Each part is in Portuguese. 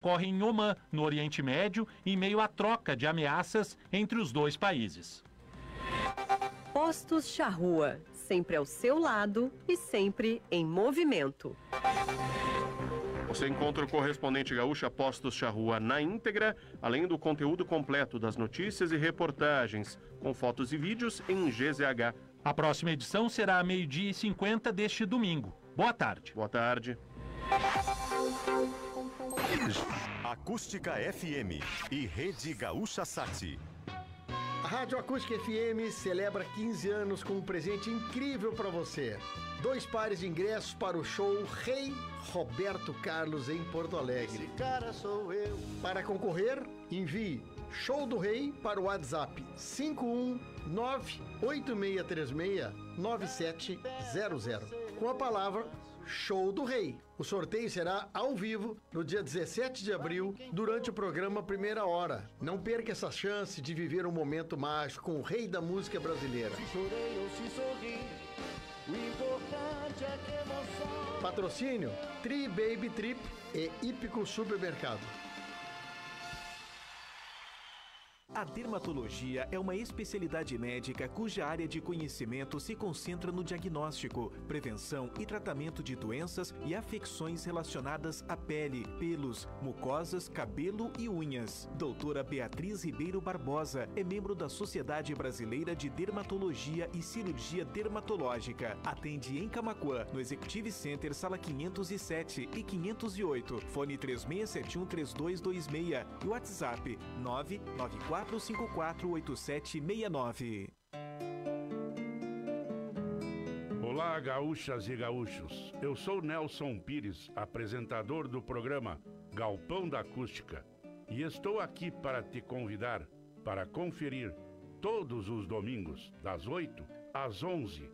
ocorre em Omã, no Oriente Médio, em meio à troca de ameaças entre os dois países. Postos Charrua, sempre ao seu lado e sempre em movimento. Você encontra o correspondente gaúcha Postos Charrua na íntegra, além do conteúdo completo das notícias e reportagens, com fotos e vídeos em GZH. A próxima edição será a 12h50 deste domingo. Boa tarde. Boa tarde. Acústica FM e Rede Gaúcha Sat. A Rádio Acústica FM celebra 15 anos com um presente incrível para você. 2 pares de ingressos para o show Rei Roberto Carlos em Porto Alegre. Esse cara sou eu. Para concorrer, envie Show do Rei para o WhatsApp 51986369700 com a palavra Show do Rei. O sorteio será ao vivo no dia 17 de abril, durante o programa Primeira Hora. Não perca essa chance de viver um momento mágico com o rei da música brasileira. Se chorei ou se sorri, o importante é que emoção. Patrocínio Tri Baby Trip e Hípico Supermercado. A dermatologia é uma especialidade médica cuja área de conhecimento se concentra no diagnóstico, prevenção e tratamento de doenças e afecções relacionadas à pele, pelos, mucosas, cabelo e unhas. Doutora Beatriz Ribeiro Barbosa é membro da Sociedade Brasileira de Dermatologia e Cirurgia Dermatológica. Atende em Camaquã, no Executive Center, sala 507 e 508. Fone 36713226 e WhatsApp 994548769. Olá, gaúchas e gaúchos. Eu sou Nelson Pires, apresentador do programa Galpão da Acústica, e estou aqui para te convidar para conferir todos os domingos, das 8 às 11,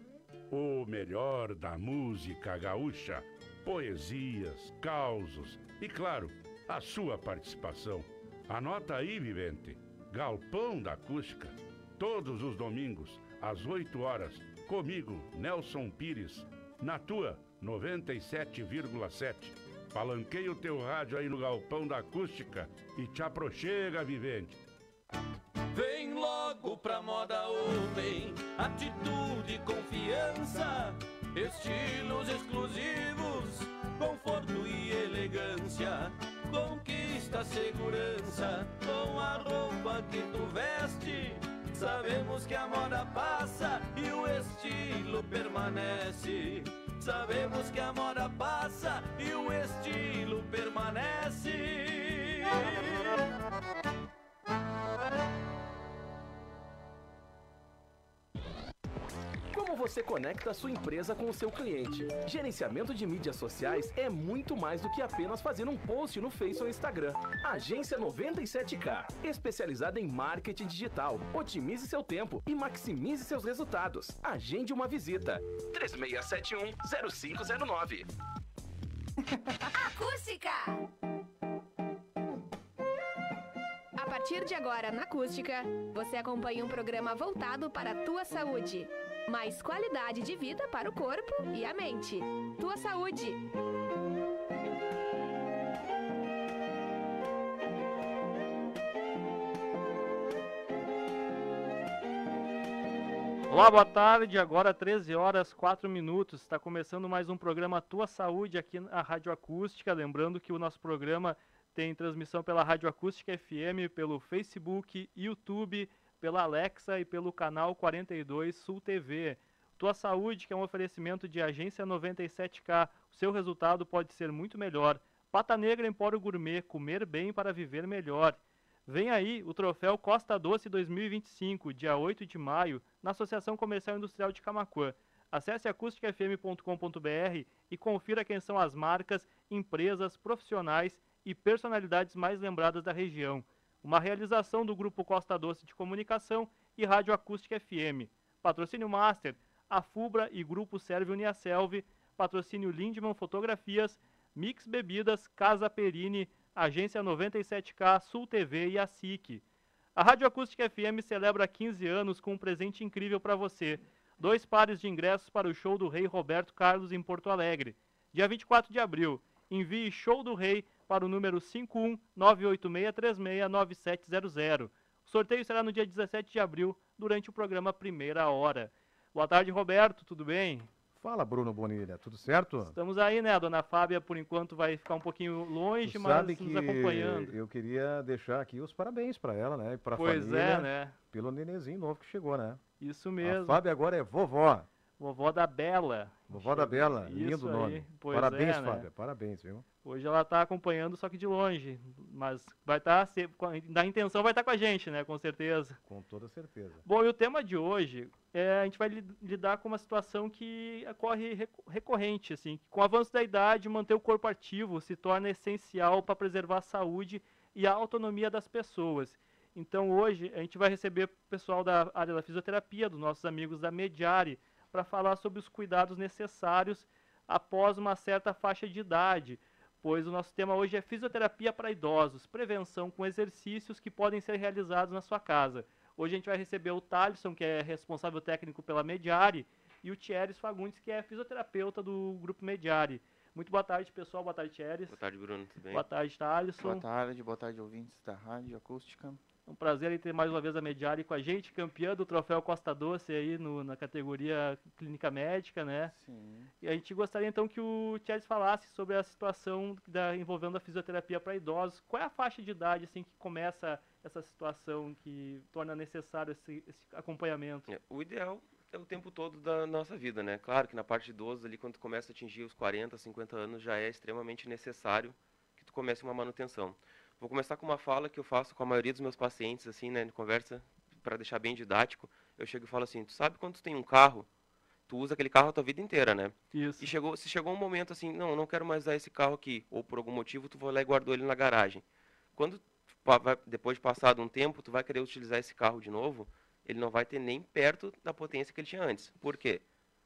o melhor da música gaúcha, poesias, causos e, claro, a sua participação. Anota aí, vivente. Galpão da Acústica, todos os domingos, às 8 horas, comigo, Nelson Pires, na tua 97,7. Palanqueia o teu rádio aí no Galpão da Acústica e te aproxega, vivente. Vem logo pra moda homem, atitude e confiança, estilos exclusivos, conforto e elegância. Conquista segurança com a roupa que tu veste. Sabemos que a moda passa e o estilo permanece. Sabemos que a moda passa e o estilo permanece. Como você conecta a sua empresa com o seu cliente? Gerenciamento de mídias sociais é muito mais do que apenas fazer um post no Face ou Instagram. Agência 97K, especializada em marketing digital. Otimize seu tempo e maximize seus resultados. Agende uma visita. 3671-0509. Acústica! A partir de agora, na Acústica, você acompanha um programa voltado para a tua saúde. Mais qualidade de vida para o corpo e a mente. Tua saúde. Olá, boa tarde. Agora 13 horas 4 minutos. Está começando mais um programa Tua Saúde aqui na Rádio Acústica. Lembrando que o nosso programa tem transmissão pela Rádio Acústica FM, pelo Facebook, YouTube, pela Alexa e pelo canal 42 Sul TV. Tua Saúde, que é um oferecimento de Agência 97K. O seu resultado pode ser muito melhor. Pata Negra Empório Gourmet, comer bem para viver melhor. Vem aí o troféu Costa Doce 2025, dia 8 de maio, na Associação Comercial Industrial de Camaquã. Acesse acusticafm.com.br e confira quem são as marcas, empresas, profissionais e personalidades mais lembradas da região. Uma realização do Grupo Costa Doce de Comunicação e Rádio Acústica FM. Patrocínio Master, a Fubra e Grupo Serve Uniaselv. Patrocínio Lindman Fotografias, Mix Bebidas, Casa Perini, Agência 97K, Sul TV e a SIC. A Rádio Acústica FM celebra 15 anos com um presente incrível para você. 2 pares de ingressos para o show do Rei Roberto Carlos em Porto Alegre. Dia 24 de abril. Envie Show do Rei para o número 51986369700. O sorteio será no dia 17 de abril, durante o programa Primeira Hora. Boa tarde, Roberto, tudo bem? Fala, Bruno Bonilha, tudo certo? Estamos aí, né? A dona Fábia, por enquanto, vai ficar um pouquinho longe, mas nos acompanhando. Eu queria deixar aqui os parabéns para ela, né? E para a Pois família, é, né? Pelo nenezinho novo que chegou, né? Isso mesmo. A Fábia agora é vovó. Vovó da Bela. Vovó da Bela, Isso lindo aí, nome. pois Parabéns, é, né? Fábia, parabéns, viu? Hoje ela está acompanhando, só que de longe, mas vai estar, da intenção vai estar com a gente, né, com certeza. Com toda certeza. Bom, e o tema de hoje, a gente vai lidar com uma situação que ocorre recorrente, assim, com o avanço da idade, manter o corpo ativo se torna essencial para preservar a saúde e a autonomia das pessoas. Então hoje a gente vai receber o pessoal da área da fisioterapia, dos nossos amigos da Mediari, para falar sobre os cuidados necessários após uma certa faixa de idade, pois o nosso tema hoje é fisioterapia para idosos, prevenção com exercícios que podem ser realizados na sua casa. Hoje a gente vai receber o Thalisson, que é responsável técnico pela Mediari, e o Thieres Fagundes, que é fisioterapeuta do Grupo Mediari. Muito boa tarde, pessoal. Boa tarde, Thieres. Boa tarde, Bruno. Tudo bem? Boa tarde, Thalisson. Boa tarde, ouvintes da Rádio Acústica. É um prazer em ter mais uma vez a Mediari com a gente, campeã do Troféu Costa Doce aí na categoria Clínica Médica, né? Sim. E a gente gostaria então que o Thierry falasse sobre a situação envolvendo a fisioterapia para idosos. Qual é a faixa de idade assim que começa essa situação que torna necessário esse acompanhamento? O ideal é o tempo todo da nossa vida, né? Claro que na parte de idosos ali, quando tu começa a atingir os 40, 50 anos, já é extremamente necessário que tu comece uma manutenção. Vou começar com uma fala que eu faço com a maioria dos meus pacientes, assim, né, de conversa, para deixar bem didático. Eu chego e falo assim, tu sabe quando tu tem um carro, tu usa aquele carro a tua vida inteira, né? Isso. E se chegou um momento assim, não quero mais usar esse carro aqui, ou por algum motivo tu vai lá e guardou ele na garagem. Quando, depois de passado um tempo, tu vai querer utilizar esse carro de novo, ele não vai ter nem perto da potência que ele tinha antes. Por quê?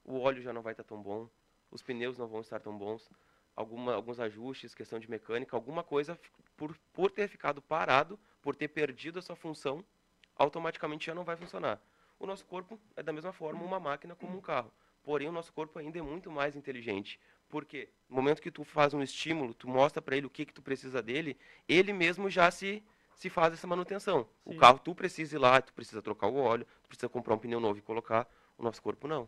O óleo já não vai estar tão bom, os pneus não vão estar tão bons, alguns ajustes, questão de mecânica, alguma coisa, por ter ficado parado, por ter perdido a sua função, automaticamente já não vai funcionar. O nosso corpo é da mesma forma uma máquina como um carro. Porém, o nosso corpo ainda é muito mais inteligente. Por quê? No momento que tu faz um estímulo, tu mostra para ele o que tu precisa dele, ele mesmo já se faz essa manutenção. Sim. O carro, tu precisa ir lá, tu precisa trocar o óleo, tu precisa comprar um pneu novo e colocar. O nosso corpo não.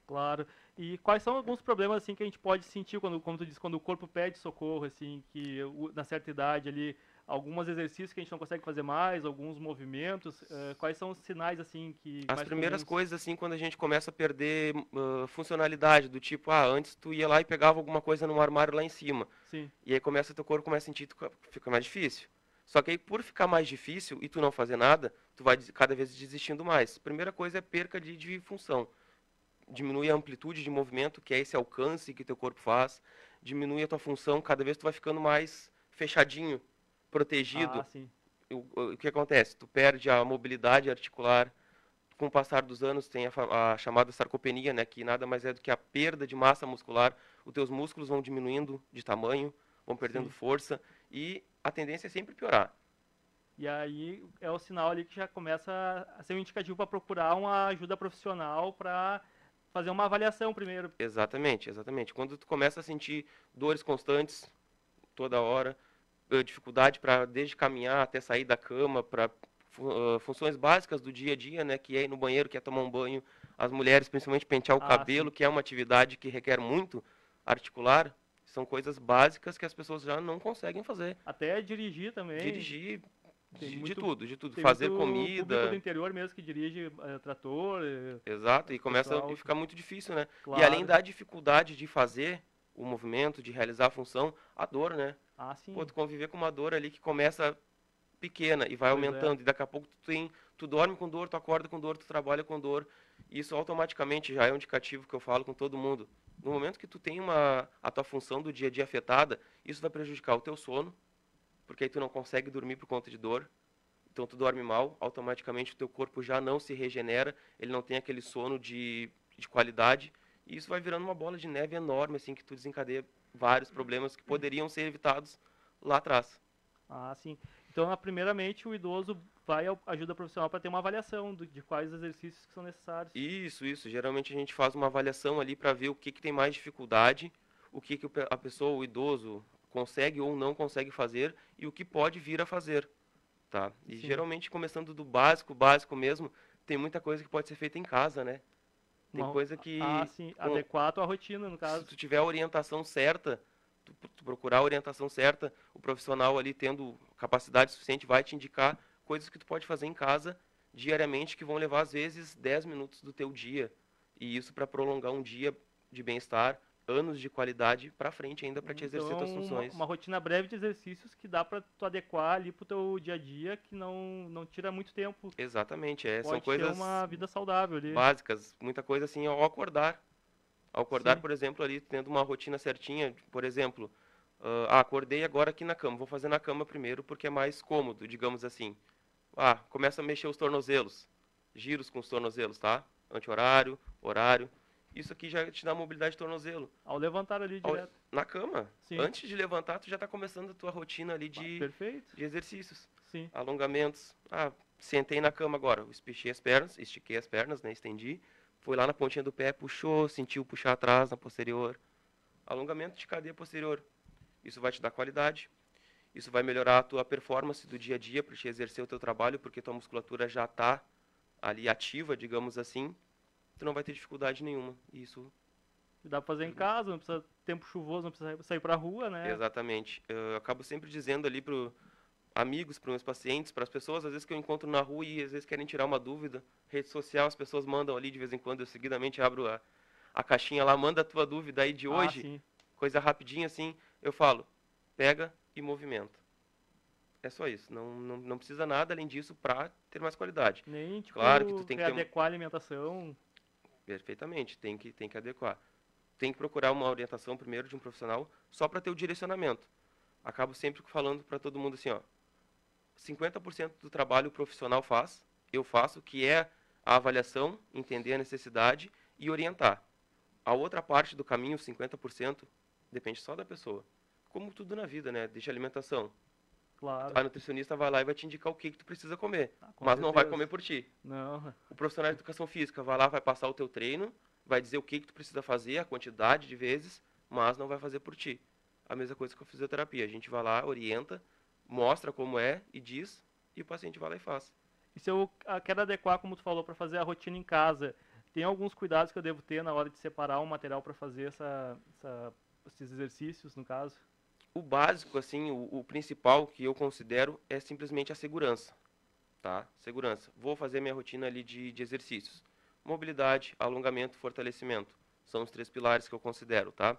Claro. E quais são alguns problemas assim que a gente pode sentir quando, como tu disse, quando o corpo pede socorro, assim, que na certa idade ali, alguns exercícios que a gente não consegue fazer mais, alguns movimentos, quais são os sinais assim que as primeiras coisas assim quando a gente começa a perder funcionalidade do tipo, antes tu ia lá e pegava alguma coisa no armário lá em cima. Sim. E aí teu corpo começa a sentir que fica mais difícil. Só que aí por ficar mais difícil e tu não fazer nada, tu vai cada vez desistindo mais. Primeira coisa é perca de função. Diminui a amplitude de movimento, que é esse alcance que teu corpo faz, diminui a tua função, cada vez tu vai ficando mais fechadinho, protegido. Sim. O que acontece? Tu perde a mobilidade articular, com o passar dos anos tem a chamada sarcopenia, né, que nada mais é do que a perda de massa muscular, os teus músculos vão diminuindo de tamanho, vão perdendo força, e a tendência é sempre piorar. E aí é o sinal ali que já começa a ser um indicativo para procurar uma ajuda profissional para fazer uma avaliação primeiro. Exatamente. Quando tu começa a sentir dores constantes toda hora, dificuldade para desde caminhar até sair da cama, para funções básicas do dia a dia, né, que é ir no banheiro, que é tomar um banho, as mulheres principalmente pentear o cabelo, que é uma atividade que requer muito articular, são coisas básicas que as pessoas já não conseguem fazer. Até dirigir também. Dirigir. De tudo. Tem fazer muito comida. Público do interior mesmo que dirige trator. Exato, e começa a ficar muito difícil, né? Claro. E além da dificuldade de fazer o movimento, de realizar a função, a dor, né? Sim. Tu conviver com uma dor ali que começa pequena e vai aumentando, e daqui a pouco tu dorme com dor, tu acorda com dor, tu trabalha com dor. Isso automaticamente já é um indicativo que eu falo com todo mundo. No momento que tu tem a tua função do dia a dia afetada, isso vai prejudicar o teu sono, porque aí tu não consegue dormir por conta de dor, então tu dorme mal, automaticamente o teu corpo já não se regenera, ele não tem aquele sono de qualidade, e isso vai virando uma bola de neve enorme, assim, que tu desencadeia vários problemas que poderiam ser evitados lá atrás. Sim. Então, primeiramente, o idoso vai à ajuda profissional para ter uma avaliação de quais exercícios que são necessários. Isso. Geralmente a gente faz uma avaliação ali para ver o que tem mais dificuldade, o que a pessoa, o idoso, consegue ou não consegue fazer e o que pode vir a fazer, tá? E Sim. geralmente começando do básico mesmo, tem muita coisa que pode ser feita em casa, né? Tem coisa que... sim, adequar a tua rotina, no caso. Se tu tiver a orientação certa, tu procurar a orientação certa, o profissional ali tendo capacidade suficiente vai te indicar coisas que tu pode fazer em casa diariamente que vão levar às vezes 10 minutos do teu dia. E isso para prolongar um dia de bem-estar, anos de qualidade para frente ainda para te exercer tuas funções. Uma rotina breve de exercícios que dá para tu adequar ali pro teu dia a dia, que não tira muito tempo. Exatamente, são Pode coisas ter uma vida saudável ali. básicas, muita coisa assim ao acordar. Ao acordar, por exemplo, ali tendo uma rotina certinha, por exemplo, acordei agora aqui na cama, vou fazer na cama primeiro porque é mais cômodo, digamos assim. Começa a mexer os tornozelos, giros com os tornozelos, tá? Anti-horário, horário. Isso aqui já te dá mobilidade de tornozelo. Ao levantar ali direto. Na cama. Sim. Antes de levantar, tu já está começando a tua rotina ali de exercícios. Sim. Alongamentos. Sentei na cama agora, estiquei as pernas, né? Estendi. Foi lá na pontinha do pé, puxou, sentiu puxar atrás, na posterior. Alongamento de cadeia posterior. Isso vai te dar qualidade. Isso vai melhorar a tua performance do dia a dia para te exercer o teu trabalho, porque tua musculatura já está ali ativa, digamos assim. Tu não vai ter dificuldade nenhuma. Isso dá pra fazer em casa, não precisa tempo chuvoso, não precisa sair pra rua, né? Exatamente. Eu acabo sempre dizendo ali para amigos, para meus pacientes, para as pessoas, às vezes que eu encontro na rua e às vezes querem tirar uma dúvida. Rede social, as pessoas mandam ali de vez em quando, eu seguidamente abro a caixinha lá, manda a tua dúvida aí de hoje, sim. Coisa rapidinha assim, eu falo, pega e movimenta. É só isso, não precisa nada além disso para ter mais qualidade. Nem, claro que tu tem que adequar a alimentação. Perfeitamente, tem que adequar. Tem que procurar uma orientação primeiro de um profissional só para ter o direcionamento. Acabo sempre falando para todo mundo assim, 50% do trabalho o profissional faz, eu faço, que é a avaliação, entender a necessidade e orientar. A outra parte do caminho, 50%, depende só da pessoa. Como tudo na vida, né? Deixa a alimentação. Claro. A nutricionista vai lá e vai te indicar o que tu precisa comer, com mas não vai certeza. comer por ti. Não. O profissional de educação física vai lá, vai passar o teu treino, vai dizer o que tu precisa fazer, a quantidade de vezes, mas não vai fazer por ti. A mesma coisa com a fisioterapia. A gente vai lá, orienta, mostra como é e diz, e o paciente vai lá e faz. E se eu quero adequar, como tu falou, para fazer a rotina em casa, tem alguns cuidados que eu devo ter na hora de separar um material para fazer esses exercícios, no caso? O básico, assim, o principal que eu considero é simplesmente a segurança, tá? Segurança. Vou fazer minha rotina ali de exercícios. Mobilidade, alongamento, fortalecimento. São os 3 pilares que eu considero, tá?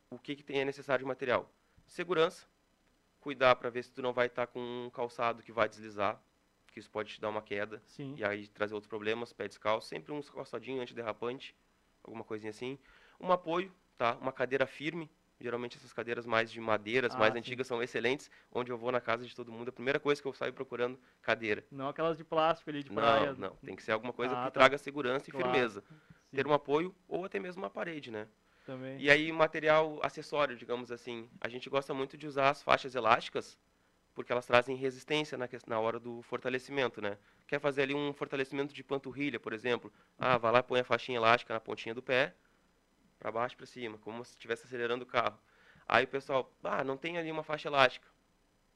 O que é necessário de material? Segurança. Cuidar para ver se tu não vai estar com um calçado que vai deslizar, que isso pode te dar uma queda. Sim. E aí trazer outros problemas, pé descalço. Sempre um calçadinho antiderrapante, alguma coisinha assim. Um apoio, tá? Uma cadeira firme. Geralmente essas cadeiras mais de madeiras, mais antigas, são excelentes. Onde eu vou na casa de todo mundo, a primeira coisa que eu saio procurando, cadeira. Não aquelas de plástico ali, de praia. Não. Tem que ser alguma coisa que tá. traga segurança e Claro. firmeza. Sim. Ter um apoio ou até mesmo uma parede, né? Também. E aí, material acessório, digamos assim. A gente gosta muito de usar as faixas elásticas, porque elas trazem resistência na hora do fortalecimento, né? Quer fazer ali um fortalecimento de panturrilha, por exemplo. Vai lá e põe a faixinha elástica na pontinha do pé, para baixo e para cima, como se estivesse acelerando o carro. Aí o pessoal, não tem ali uma faixa elástica.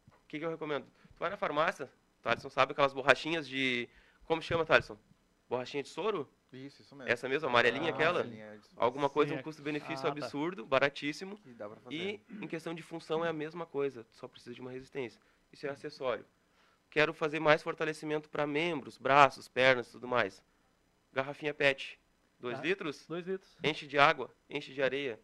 O que eu recomendo? Tu vai na farmácia, Thaleson sabe aquelas borrachinhas de... Como chama, Thaleson? Borrachinha de soro? Isso mesmo. Essa mesmo, amarelinha aquela? Amarelinha, Alguma coisa, Sim, um custo-benefício tá. absurdo, baratíssimo. E dá pra fazer. E em questão de função é a mesma coisa, só precisa de uma resistência. Isso é acessório. Quero fazer mais fortalecimento para membros, braços, pernas e tudo mais. Garrafinha PET, 2 litros? 2 litros. Enche de água, enche de areia.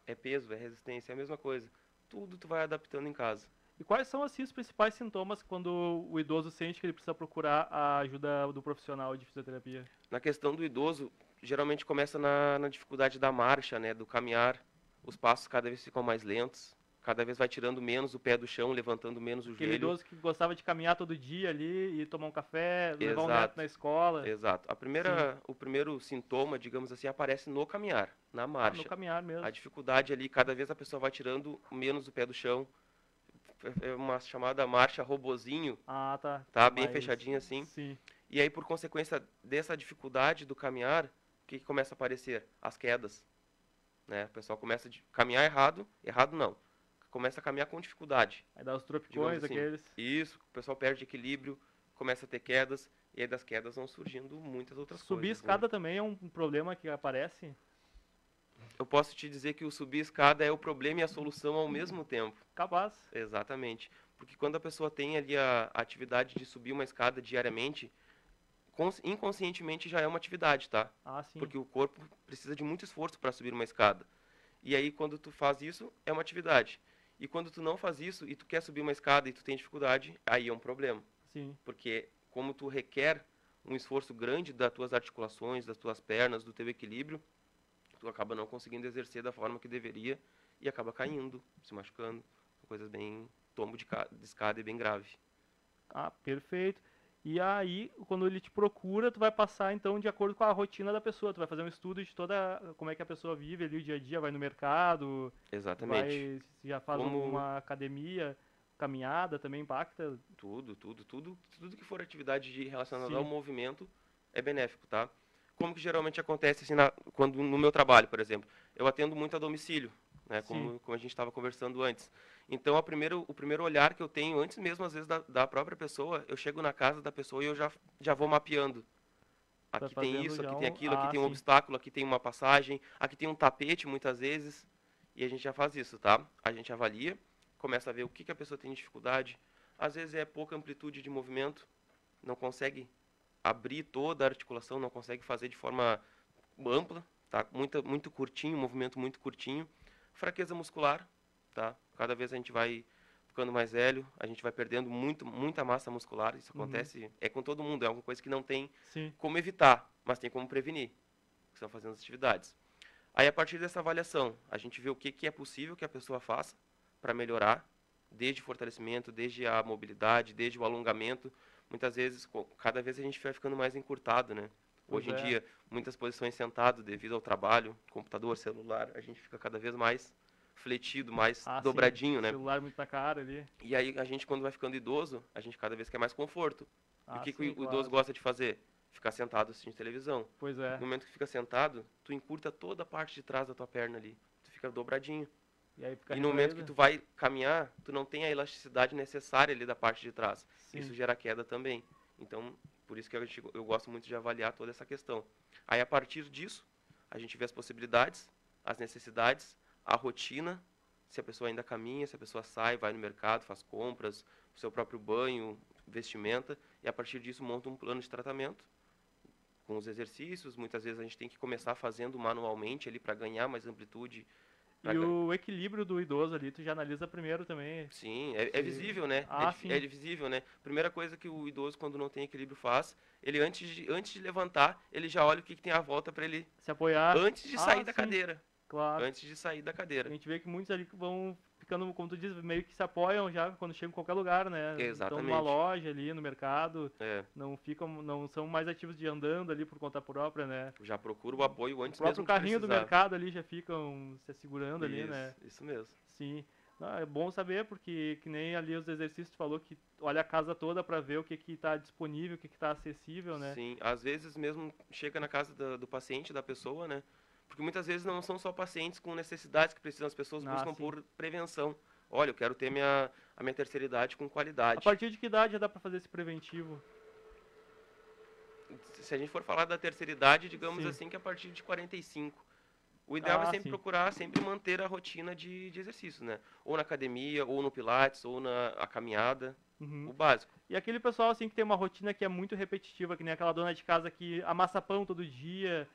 É peso, é resistência, é a mesma coisa. Tudo tu vai adaptando em casa. E quais são assim, os principais sintomas quando o idoso sente que ele precisa procurar a ajuda do profissional de fisioterapia? Na questão do idoso, geralmente começa na dificuldade da marcha, né, do caminhar. Os passos cada vez ficam mais lentos. Cada vez vai tirando menos o pé do chão, levantando menos o Aquele joelho. idoso que gostava de caminhar todo dia ali e tomar um café, levar um Exato. neto na escola. Exato. O primeiro sintoma, digamos assim, aparece no caminhar, na marcha. No caminhar mesmo. A dificuldade ali, cada vez a pessoa vai tirando menos o pé do chão. É uma chamada marcha robozinho. Tá bem fechadinha assim. Sim. E aí, por consequência dessa dificuldade do caminhar, o que começa a aparecer? As quedas. Né? O pessoal começa a caminhar errado não. começa a caminhar com dificuldade. Aí dá os digamos tropicões, assim. aqueles. Isso, o pessoal perde equilíbrio, começa a ter quedas, e aí das quedas vão surgindo muitas outras Subir coisas. né? escada também é um problema que aparece. Eu posso te dizer que o subir escada é o problema e a solução ao mesmo tempo. Capaz. Exatamente. Porque quando a pessoa tem ali a atividade de subir uma escada diariamente, inconscientemente já é uma atividade, tá? Ah, sim. Porque o corpo precisa de muito esforço para subir uma escada. E aí quando tu faz isso, é uma atividade. E quando tu não faz isso e tu quer subir uma escada e tu tem dificuldade, aí é um problema. Sim. Porque como tu requer um esforço grande das tuas articulações, das tuas pernas, do teu equilíbrio, tu acaba não conseguindo exercer da forma que deveria e acaba caindo, se machucando. Coisas bem... tombo de escada e bem grave. Ah, perfeito. E aí, quando ele te procura, tu vai passar, então, de acordo com a rotina da pessoa. Tu vai fazer um estudo de toda... como é que a pessoa vive ali o dia a dia, vai no mercado... Exatamente. Já faz uma academia, caminhada também impacta? Tudo que for atividade relacionada Sim. ao movimento é benéfico, tá? Como que geralmente acontece assim, quando no meu trabalho, por exemplo, eu atendo muito a domicílio, né? Como a gente estava conversando antes. Então, o primeiro olhar que eu tenho, antes mesmo, às vezes, da própria pessoa, eu chego na casa da pessoa e eu já vou mapeando. Aqui tem isso, aqui tem aquilo, aqui tem um obstáculo, aqui tem uma passagem, aqui tem um tapete, muitas vezes. E a gente já faz isso, tá? A gente avalia, começa a ver o que a pessoa tem de dificuldade. Às vezes é pouca amplitude de movimento, não consegue abrir toda a articulação, não consegue fazer de forma ampla, tá? Muito curtinho, movimento muito curtinho. Fraqueza muscular, tá? Cada vez a gente vai ficando mais velho, a gente vai perdendo muita massa muscular. Isso acontece, é com todo mundo, é uma coisa que não tem como evitar, mas tem como prevenir, que estão fazendo as atividades. Aí, a partir dessa avaliação, a gente vê o que é possível que a pessoa faça para melhorar, desde fortalecimento, desde a mobilidade, desde o alongamento. Muitas vezes, cada vez a gente vai ficando mais encurtado, né? Hoje em dia, muitas posições sentado devido ao trabalho, computador, celular, a gente fica cada vez mais fletido, mais dobradinho, né? Celular muito na cara ali. E aí, a gente, quando vai ficando idoso, a gente cada vez quer mais conforto. E o que o claro. idoso gosta de fazer? Ficar sentado assistindo televisão. Pois é. No momento que fica sentado, tu encurta toda a parte de trás da tua perna ali. Tu fica dobradinho. E aí fica no momento que tu vai caminhar, tu não tem a elasticidade necessária ali da parte de trás. Sim. Isso gera queda também. Então, por isso que eu gosto muito de avaliar toda essa questão. Aí, a partir disso, a gente vê as possibilidades, as necessidades, a rotina, se a pessoa ainda caminha, se a pessoa sai, vai no mercado, faz compras, o seu próprio banho, vestimenta, e a partir disso monta um plano de tratamento com os exercícios. Muitas vezes a gente tem que começar fazendo manualmente ali para ganhar mais amplitude. E o equilíbrio do idoso ali, tu já analisa primeiro também. Sim, é visível, né? É visível, né? Primeira coisa que o idoso, quando não tem equilíbrio, faz, ele antes de levantar, ele já olha o que tem à volta para ele se apoiar. Antes de sair da cadeira. Claro. Antes de sair da cadeira. A gente vê que muitos ali vão ficando, como tu diz, meio que se apoiam já quando chegam em qualquer lugar, né? Exatamente. Estão numa loja ali, no mercado. Não são mais ativos de andando ali por conta própria, né? Já procura o apoio antes mesmo de precisar. O próprio carrinho do mercado ali já ficam se segurando ali, né? Isso mesmo. Sim. Não, é bom saber, porque que nem ali os exercícios tu falou que olha a casa toda para ver o que está disponível, o que está acessível, né? Sim, às vezes mesmo chega na casa do paciente, da pessoa, né? Porque muitas vezes não são só pacientes com necessidades que precisam, as pessoas buscam por prevenção. Olha, eu quero ter a minha terceira idade com qualidade. A partir de que idade já dá para fazer esse preventivo? Se a gente for falar da terceira idade, digamos assim, que a partir de 45. O ideal é sempre procurar sempre manter a rotina de exercício, né? Ou na academia, ou no pilates, ou na caminhada, o básico. E aquele pessoal assim que tem uma rotina que é muito repetitiva, que nem aquela dona de casa que amassa pão todo dia,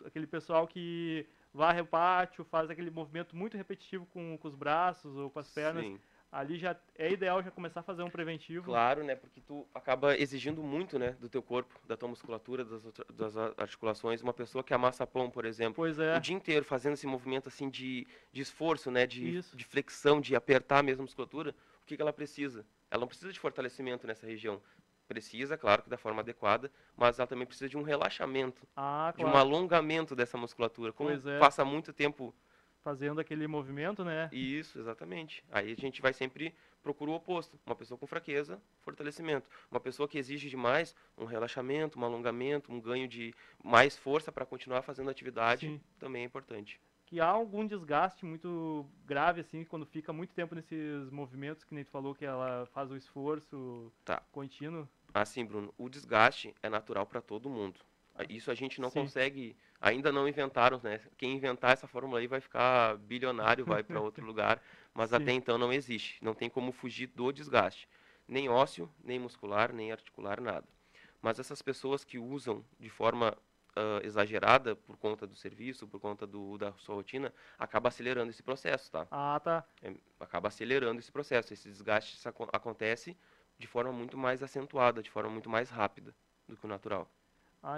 aquele pessoal que varre o pátio, faz aquele movimento muito repetitivo com os braços ou com as pernas. Sim. Ali já é ideal já começar a fazer um preventivo. Claro, né? Porque tu acaba exigindo muito, né? Do teu corpo, da tua musculatura, das articulações. Uma pessoa que amassa pão, por exemplo, o dia inteiro fazendo esse movimento assim de esforço, né? De flexão, de apertar mesmo a musculatura, o que ela precisa? Ela não precisa de fortalecimento nessa região. Precisa, claro, que da forma adequada, mas ela também precisa de um relaxamento, de um alongamento dessa musculatura. Como passa muito tempo fazendo aquele movimento, né? Isso, exatamente. Aí a gente vai sempre procurar o oposto. Uma pessoa com fraqueza, fortalecimento. Uma pessoa que exige demais, um relaxamento, um alongamento, um ganho de mais força para continuar fazendo a atividade, também é importante. que há algum desgaste muito grave, assim, quando fica muito tempo nesses movimentos, que nem tu falou que ela faz o esforço contínuo? Assim, Bruno, o desgaste é natural para todo mundo. Isso a gente não consegue, ainda não inventaram, né? Quem inventar essa fórmula aí vai ficar bilionário, vai para outro lugar, mas até então não existe. Não tem como fugir do desgaste. Nem ósseo, nem muscular, nem articular, nada. Mas essas pessoas que usam de forma exagerada por conta do serviço, por conta da sua rotina, acaba acelerando esse processo, tá? Acaba acelerando esse processo. Esse desgaste acontece de forma muito mais acentuada, de forma muito mais rápida do que o natural.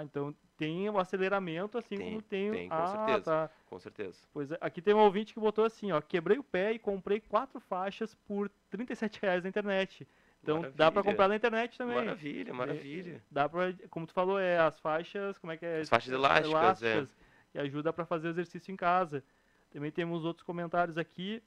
Então tem o aceleramento, assim como tem... Tem, com certeza. Com certeza. Pois é, aqui tem um ouvinte que botou assim, ó, quebrei o pé e comprei 4 faixas por R$37 na internet. Então dá pra comprar na internet também. Maravilha, maravilha. Dá pra, como tu falou, as faixas, como é que é? As faixas elásticas, que ajuda pra fazer exercício em casa. Também temos outros comentários aqui.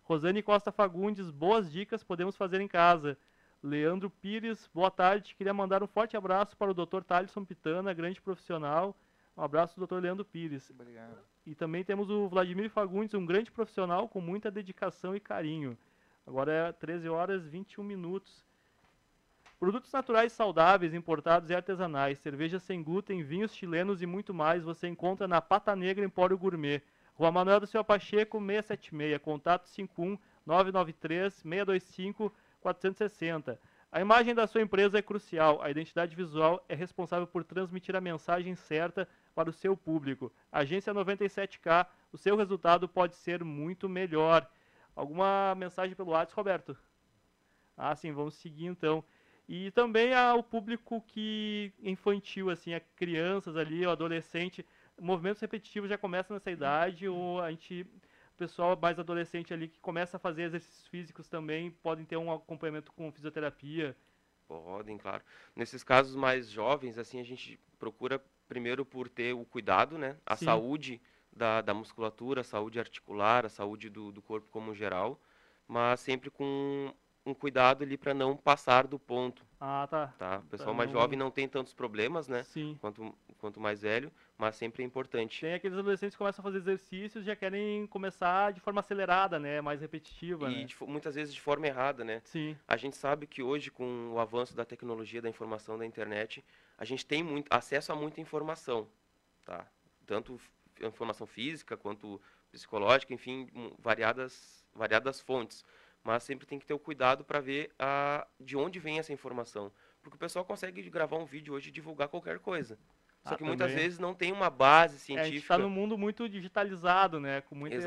Rosane Costa Fagundes, boas dicas podemos fazer em casa. Leandro Pires, boa tarde. Queria mandar um forte abraço para o Dr. Thalisson Pitana, grande profissional. Um abraço do Dr. Leandro Pires. Obrigado. E também temos o Vladimir Fagundes, um grande profissional com muita dedicação e carinho. Agora é 13h21. Produtos naturais saudáveis, importados e artesanais, cervejas sem glúten, vinhos chilenos e muito mais você encontra na Pata Negra Empório Gourmet. Rua Manuel do Seu Pacheco, 676. Contato 51 993 625 460. A imagem da sua empresa é crucial. A identidade visual é responsável por transmitir a mensagem certa para o seu público. Agência 97K, o seu resultado pode ser muito melhor. Alguma mensagem pelo WhatsApp, Roberto? Sim, vamos seguir então. E também o público que infantil, assim, a crianças ali, o adolescente. Movimentos repetitivos já começam nessa idade, ou o pessoal mais adolescente ali que começa a fazer exercícios físicos também, podem ter um acompanhamento com fisioterapia? Podem, claro. Nesses casos mais jovens, assim, a gente procura primeiro por ter o cuidado, né? A saúde da musculatura, a saúde articular, a saúde do corpo como geral, mas sempre com um cuidado ali para não passar do ponto. Tá. O pessoal mais jovem não tem tantos problemas, né? Quanto mais velho, mas sempre é importante. Tem aqueles adolescentes que começam a fazer exercícios e já querem começar de forma acelerada, né? Mais repetitiva, né? Muitas vezes de forma errada, né? A gente sabe que hoje, com o avanço da tecnologia, da informação, da internet, a gente tem acesso a muita informação, tá? Tanto informação física quanto psicológica, enfim, variadas fontes. Mas sempre tem que ter o cuidado para ver de onde vem essa informação. Porque o pessoal consegue gravar um vídeo hoje e divulgar qualquer coisa. Só que muitas vezes não tem uma base científica. A gente está num mundo muito digitalizado, né? Com muita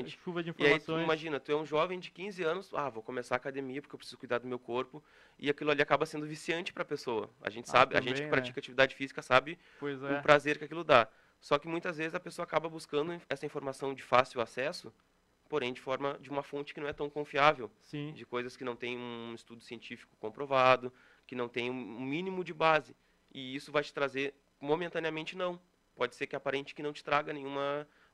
chuva de informações. E aí, imagina, tu é um jovem de 15 anos, vou começar a academia porque eu preciso cuidar do meu corpo. E aquilo ali acaba sendo viciante para a pessoa. A gente sabe, a gente que pratica atividade física sabe o prazer que aquilo dá. Só que muitas vezes a pessoa acaba buscando essa informação de fácil acesso, porém de uma fonte que não é tão confiável, de coisas que não tem um estudo científico comprovado, que não tem um mínimo de base. E isso vai te trazer, momentaneamente não. Pode ser que aparente que não te traga nenhum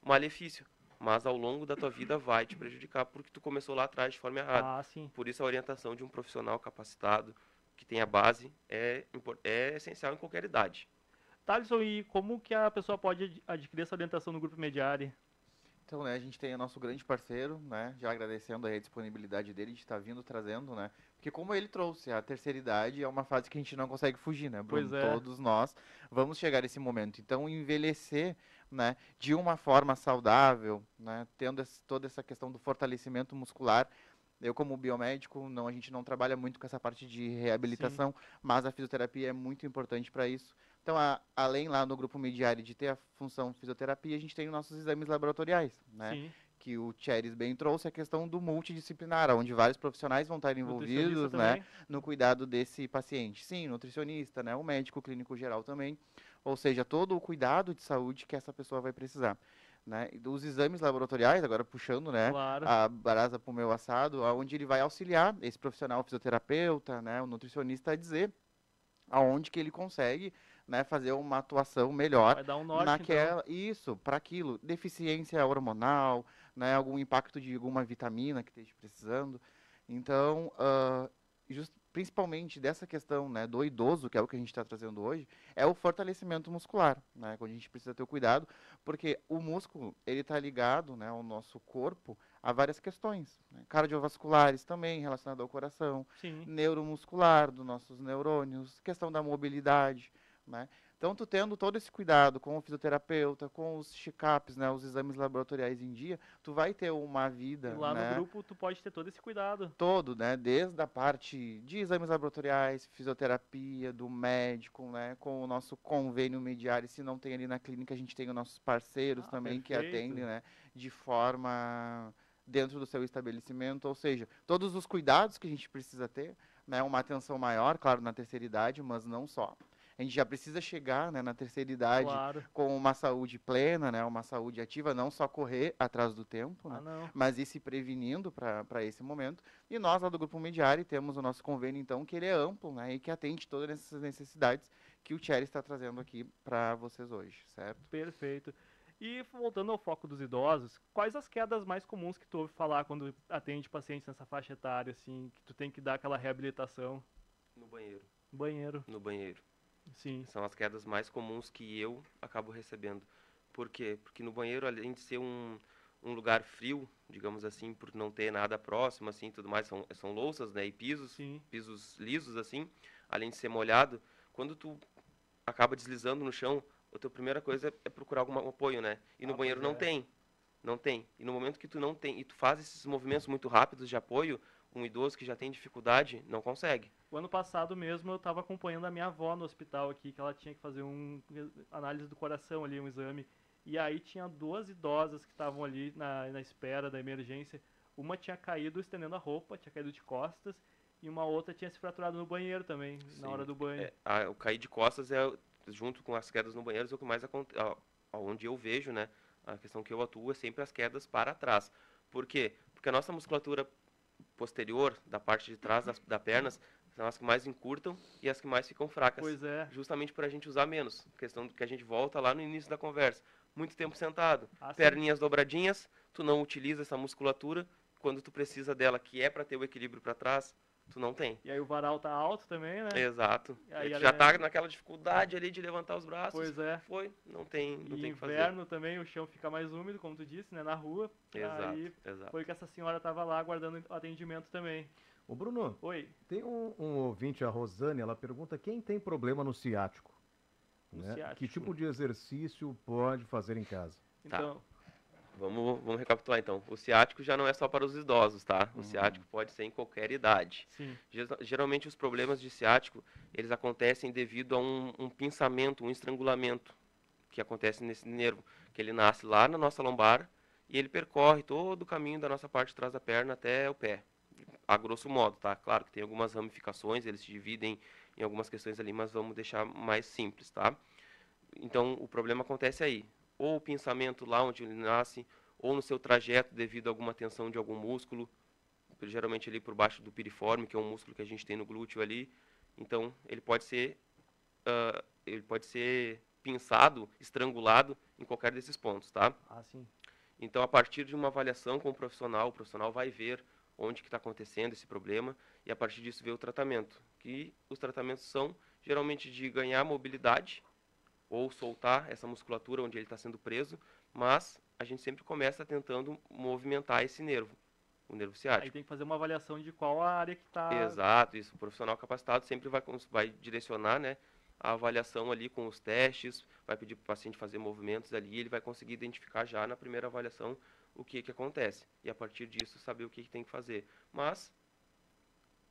malefício, mas ao longo da tua vida vai te prejudicar porque tu começou lá atrás de forma errada. Por isso a orientação de um profissional capacitado, que tenha base, é essencial em qualquer idade. Thalisson, e como que a pessoa pode adquirir essa orientação no Grupo Mediari? Então, né, a gente tem o nosso grande parceiro, né, já agradecendo a disponibilidade dele de estar vindo, trazendo, né, porque como ele trouxe, a terceira idade é uma fase que a gente não consegue fugir, né, Bruno? Todos nós vamos chegar a esse momento. Então, envelhecer, né, de uma forma saudável, né, tendo toda essa questão do fortalecimento muscular. Eu, como biomédico, a gente não trabalha muito com essa parte de reabilitação, mas a fisioterapia é muito importante para isso. Então, além lá no Grupo Mediari de ter a função fisioterapia, a gente tem os nossos exames laboratoriais, né? Que o Thieres bem trouxe a questão do multidisciplinar, onde vários profissionais vão estar envolvidos, né, no cuidado desse paciente. Sim, nutricionista, né, o médico clínico geral também, ou seja, todo o cuidado de saúde que essa pessoa vai precisar. Né? Os exames laboratoriais, agora puxando, né, a brasa para o meu assado, onde ele vai auxiliar esse profissional fisioterapeuta, né, o nutricionista a dizer aonde que ele consegue, né, fazer uma atuação melhor. Vai dar um norte, naquela, isso, para aquilo, deficiência hormonal, né, algum impacto de alguma vitamina que esteja precisando. Então, principalmente dessa questão, né, do idoso, que é o que a gente está trazendo hoje, é o fortalecimento muscular, né, quando a gente precisa ter o cuidado, porque o músculo, ele está ligado, né, ao nosso corpo a várias questões, né, cardiovasculares também, relacionado ao coração, neuromuscular, dos nossos neurônios, questão da mobilidade, né. Então, tu tendo todo esse cuidado com o fisioterapeuta, com os check-ups, né, os exames laboratoriais em dia, tu vai ter uma vida, E lá né, no grupo tu pode ter todo esse cuidado. todo, né, desde a parte de exames laboratoriais, fisioterapia, do médico, né, com o nosso convênio mediário, se não tem ali na clínica, a gente tem os nossos parceiros também que atendem, né, de forma dentro do seu estabelecimento, ou seja, todos os cuidados que a gente precisa ter, né, uma atenção maior, claro, na terceira idade, mas não só. A gente já precisa chegar, né, na terceira idade com uma saúde plena, né, uma saúde ativa, não só correr atrás do tempo, né, mas ir se prevenindo para esse momento. E nós, lá do Grupo Mediari, temos o nosso convênio, então, que ele é amplo, né, e que atende todas essas necessidades que o Thierry está trazendo aqui para vocês hoje, certo? Perfeito. E voltando ao foco dos idosos, quais as quedas mais comuns que tu ouve falar quando atende pacientes nessa faixa etária, assim, que tu tem que dar aquela reabilitação? No banheiro. Banheiro. No banheiro. Sim. São as quedas mais comuns que eu acabo recebendo. Por quê? Porque no banheiro, além de ser um lugar frio, digamos assim, por não ter nada próximo, assim, tudo mais, são louças, né, e pisos lisos, assim, além de ser molhado, quando tu acaba deslizando no chão, a tua primeira coisa é procurar algum apoio, né? E no banheiro não tem. Não tem. E no momento que tu não tem, e tu faz esses movimentos muito rápidos de apoio, um idoso que já tem dificuldade não consegue. O ano passado mesmo eu estava acompanhando a minha avó no hospital aqui, que ela tinha que fazer análise do coração ali, um exame. E aí tinha 2 idosas que estavam ali na espera da emergência. Uma tinha caído estendendo a roupa, tinha caído de costas, e uma outra tinha se fraturado no banheiro também, na hora do banho. O cair de costas, junto com as quedas no banheiro, é o que mais acontece, onde eu vejo, né, a questão que eu atuo é sempre as quedas para trás. Por quê? Porque a nossa musculatura posterior, da parte de trás das pernas, são as que mais encurtam e as que mais ficam fracas. Pois é. Justamente para a gente usar menos. Questão que a gente volta lá no início da conversa. Muito tempo sentado, sim. Perninhas dobradinhas, tu não utiliza essa musculatura, quando tu precisa dela, que é para ter o equilíbrio para trás, tu não tem. E aí o varal tá alto também, né? Exato. Aí tu já tá naquela dificuldade ali de levantar os braços. Pois é. Não tem o que fazer. Inverno também, o chão fica mais úmido, como tu disse, né, na rua. Exato. Foi que essa senhora tava lá aguardando atendimento também. Ô Bruno, oi. Tem um ouvinte, a Rosane, ela pergunta quem tem problema no ciático. Ciático. Que tipo de exercício pode fazer em casa? Então, Vamos recapitular então. O ciático já não é só para os idosos, tá? O ciático pode ser em qualquer idade. Sim. Geralmente os problemas de ciático, eles acontecem devido a um pinçamento, um estrangulamento que acontece nesse nervo, que ele nasce lá na nossa lombar e ele percorre todo o caminho da nossa parte de trás da perna até o pé. A grosso modo, tá? Claro que tem algumas ramificações, eles se dividem em algumas questões ali, mas vamos deixar mais simples, tá? Então, o problema acontece aí. Ou o pinçamento lá onde ele nasce, ou no seu trajeto devido a alguma tensão de algum músculo, geralmente ali por baixo do piriforme, que é um músculo que a gente tem no glúteo ali. Então, ele pode ser pinçado, estrangulado em qualquer desses pontos, tá? Sim. Então, a partir de uma avaliação com o profissional vai ver onde que está acontecendo esse problema e a partir disso ver o tratamento. Que os tratamentos são geralmente de ganhar mobilidade ou soltar essa musculatura onde ele está sendo preso, mas a gente sempre começa tentando movimentar esse nervo, o nervo ciático. Aí tem que fazer uma avaliação de qual a área que está... Exato, isso. O profissional capacitado sempre vai direcionar, né, a avaliação ali com os testes, vai pedir para o paciente fazer movimentos ali, ele vai conseguir identificar já na primeira avaliação o que acontece. E a partir disso saber o que tem que fazer. Mas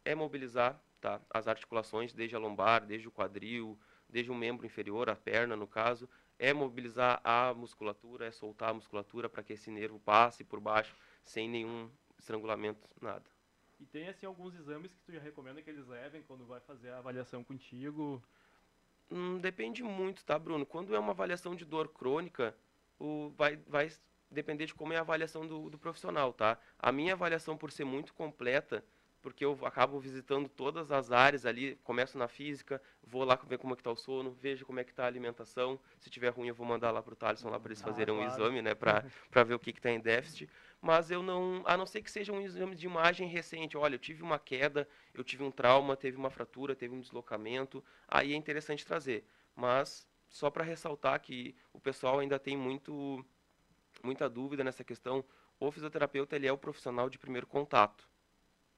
é mobilizar, tá, as articulações, desde a lombar, desde o quadril, desde o membro inferior, a perna no caso, é mobilizar a musculatura, é soltar a musculatura para que esse nervo passe por baixo sem nenhum estrangulamento, nada. E tem assim alguns exames que tu já recomenda que eles levem quando vai fazer a avaliação contigo? Depende muito, tá, Bruno? Quando é uma avaliação de dor crônica, vai depender de como é a avaliação do profissional, tá? A minha avaliação, por ser muito completa, porque eu acabo visitando todas as áreas ali, começo na física, vou lá ver como é que está o sono, vejo como é que está a alimentação, se tiver ruim eu vou mandar lá para o Thaleson, lá para eles fazerem um exame, né, para ver o que está em déficit, mas eu não, a não ser que seja um exame de imagem recente, olha, eu tive uma queda, eu tive um trauma, teve uma fratura, teve um deslocamento, aí é interessante trazer, mas só para ressaltar que o pessoal ainda tem muita dúvida nessa questão, o fisioterapeuta ele é o profissional de primeiro contato.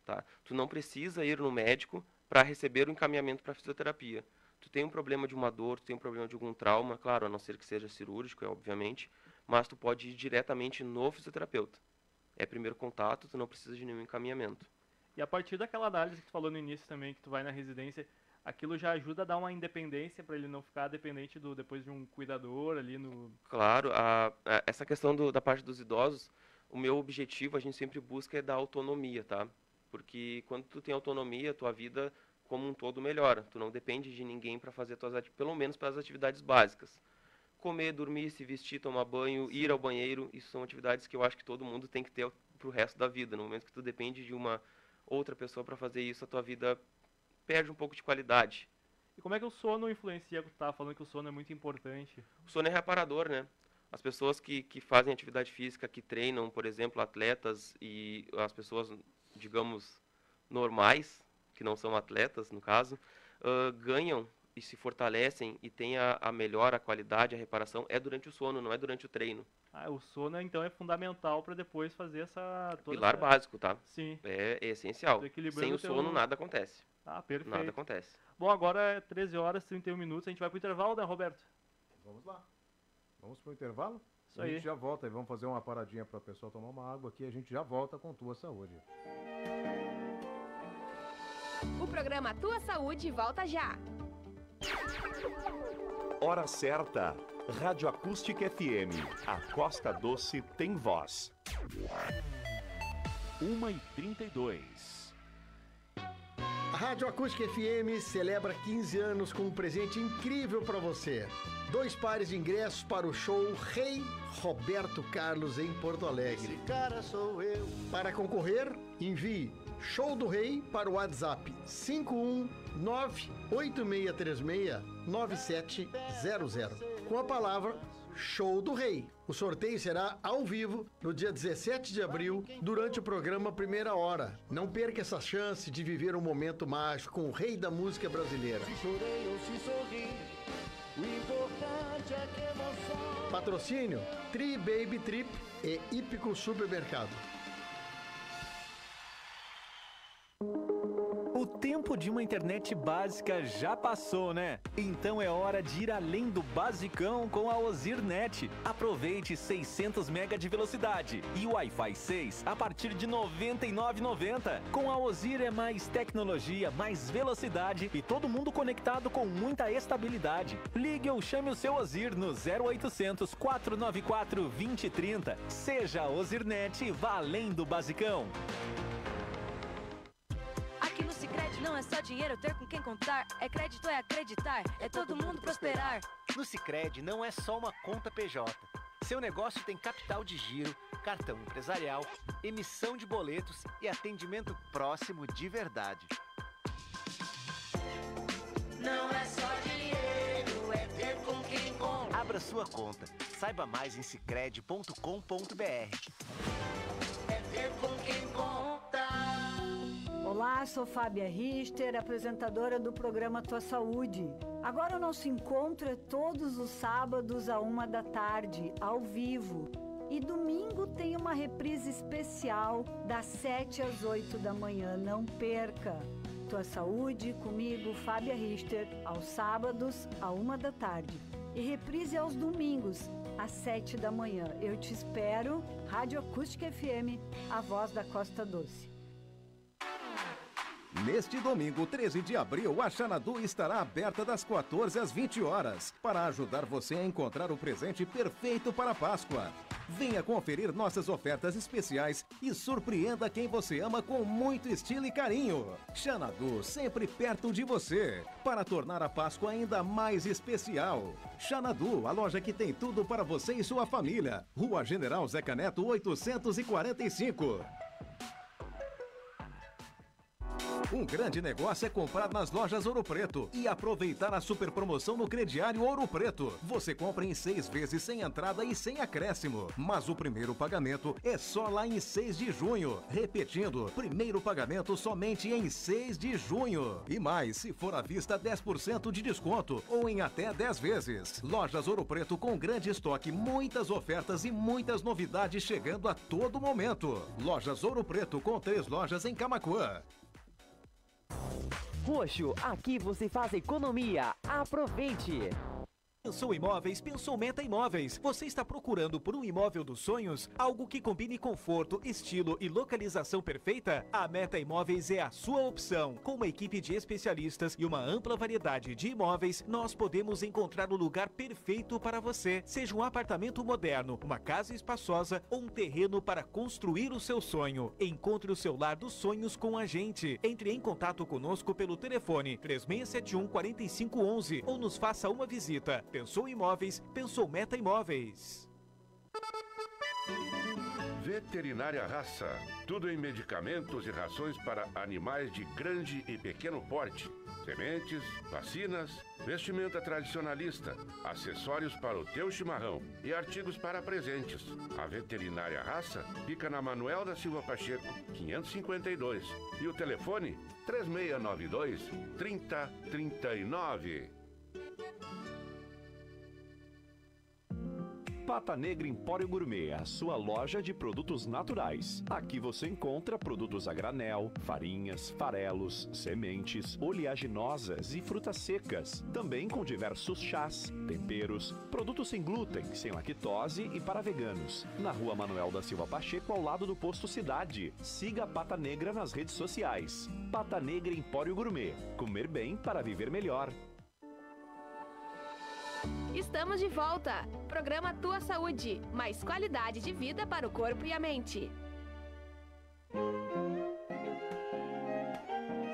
Tá? Tu não precisa ir no médico para receber o encaminhamento para fisioterapia. Tu tem um problema de uma dor, tu tem um problema de algum trauma, claro, a não ser que seja cirúrgico, obviamente, mas tu pode ir diretamente no fisioterapeuta. É primeiro contato, tu não precisa de nenhum encaminhamento. E a partir daquela análise que tu falou no início também, que tu vai na residência, aquilo já ajuda a dar uma independência para ele não ficar dependente depois de um cuidador ali no... Claro, essa questão da parte dos idosos, o meu objetivo, a gente sempre busca é dar autonomia, tá? Porque quando tu tem autonomia, tua vida como um todo melhora. Tu não depende de ninguém para fazer pelo menos para as atividades básicas. Comer, dormir, se vestir, tomar banho, ir ao banheiro, isso são atividades que eu acho que todo mundo tem que ter pro resto da vida. No momento que tu depende de uma outra pessoa para fazer isso, a tua vida perde um pouco de qualidade. E como é que o sono influencia? Tu estava falando que o sono é muito importante. O sono é reparador, né? As pessoas que fazem atividade física, que treinam, por exemplo, atletas e as pessoas, digamos, normais, que não são atletas, no caso, ganham e se fortalecem e têm a melhora, a qualidade, a reparação, é durante o sono, não é durante o treino. O sono, então, é fundamental para depois fazer essa... Pilar básico, tá? Sim. É essencial. Sem o sono, nada acontece. Perfeito. Nada acontece. Bom, agora é 13 horas e 31 minutos, a gente vai pro intervalo, né, Roberto? Vamos lá. Vamos pro intervalo? Isso aí. A aí. gente já volta e vamos fazer uma paradinha para o pessoal tomar uma água aqui. A gente já volta com Tua Saúde. O programa Tua Saúde volta já. Hora certa. Rádio Acústica FM. A Costa Doce tem voz. 1h32. A Rádio Acústica FM celebra 15 anos com um presente incrível para você. 2 pares de ingressos para o show Rei Roberto Carlos em Porto Alegre. Esse cara sou eu. Para concorrer, envie Show do Rei para o WhatsApp 51986369700 com a palavra Show do Rei. O sorteio será ao vivo no dia 17 de abril, durante o programa Primeira Hora. Não perca essa chance de viver um momento mágico com o rei da música brasileira. Se chorei ou se sorri, o importante é que emoção. Patrocínio Tri Baby Trip e Hípico Supermercado. O tempo de uma internet básica já passou, né? Então é hora de ir além do basicão com a Ozirnet. Aproveite 600 MB de velocidade e Wi-Fi 6 a partir de R$ 99,90. Com a Ozir é mais tecnologia, mais velocidade e todo mundo conectado com muita estabilidade. Ligue ou chame o seu Ozir no 0800 494 2030. Seja a Ozirnet e vá além do basicão. Aqui no Sicredi não é só dinheiro ter com quem contar, é crédito, é acreditar, é todo mundo prosperar. No Sicredi não é só uma conta PJ. Seu negócio tem capital de giro, cartão empresarial, emissão de boletos e atendimento próximo de verdade. Não é só dinheiro, é ter com quem contar. Abra sua conta. Saiba mais em sicredi.com.br. É ter com quem contar. Olá, sou Fábia Richter, apresentadora do programa Tua Saúde. Agora o nosso encontro é todos os sábados à 13h, ao vivo. E domingo tem uma reprise especial das 7 às 8 da manhã, não perca. Tua Saúde, comigo, Fábia Richter, aos sábados à 13h. E reprise aos domingos, às 7 da manhã. Eu te espero, Rádio Acústica FM, a voz da Costa Doce. Neste domingo, 13 de abril, a Xanadu estará aberta das 14 às 20 horas para ajudar você a encontrar o presente perfeito para a Páscoa. Venha conferir nossas ofertas especiais e surpreenda quem você ama com muito estilo e carinho. Xanadu, sempre perto de você, para tornar a Páscoa ainda mais especial. Xanadu, a loja que tem tudo para você e sua família. Rua General Zeca Neto, 845. Um grande negócio é comprar nas lojas Ouro Preto e aproveitar a super promoção no crediário Ouro Preto. Você compra em 6 vezes sem entrada e sem acréscimo. Mas o primeiro pagamento é só lá em 6 de junho. Repetindo, primeiro pagamento somente em 6 de junho. E mais, se for à vista, 10% de desconto ou em até 10 vezes. Lojas Ouro Preto com grande estoque, muitas ofertas e muitas novidades chegando a todo momento. Lojas Ouro Preto com 3 lojas em Camaquã. Roxo, aqui você faz economia. Aproveite! Pensou Imóveis, pensou Meta Imóveis. Você está procurando por um imóvel dos sonhos? Algo que combine conforto, estilo e localização perfeita? A Meta Imóveis é a sua opção. Com uma equipe de especialistas e uma ampla variedade de imóveis, nós podemos encontrar o lugar perfeito para você. Seja um apartamento moderno, uma casa espaçosa ou um terreno para construir o seu sonho. Encontre o seu lar dos sonhos com a gente. Entre em contato conosco pelo telefone 3671-4511 ou nos faça uma visita. Pensou Imóveis, pensou Meta Imóveis. Veterinária Raça. Tudo em medicamentos e rações para animais de grande e pequeno porte. Sementes, vacinas, vestimenta tradicionalista, acessórios para o teu chimarrão e artigos para presentes. A Veterinária Raça fica na Manuel da Silva Pacheco, 552. E o telefone 3692-3039. Pata Negra Empório Gourmet, a sua loja de produtos naturais. Aqui você encontra produtos a granel, farinhas, farelos, sementes, oleaginosas e frutas secas. Também com diversos chás, temperos, produtos sem glúten, sem lactose e para veganos. Na Rua Manuel da Silva Pacheco, ao lado do Posto Cidade. Siga a Pata Negra nas redes sociais. Pata Negra Empório Gourmet. Comer bem para viver melhor. Estamos de volta. Programa Tua Saúde. Mais qualidade de vida para o corpo e a mente.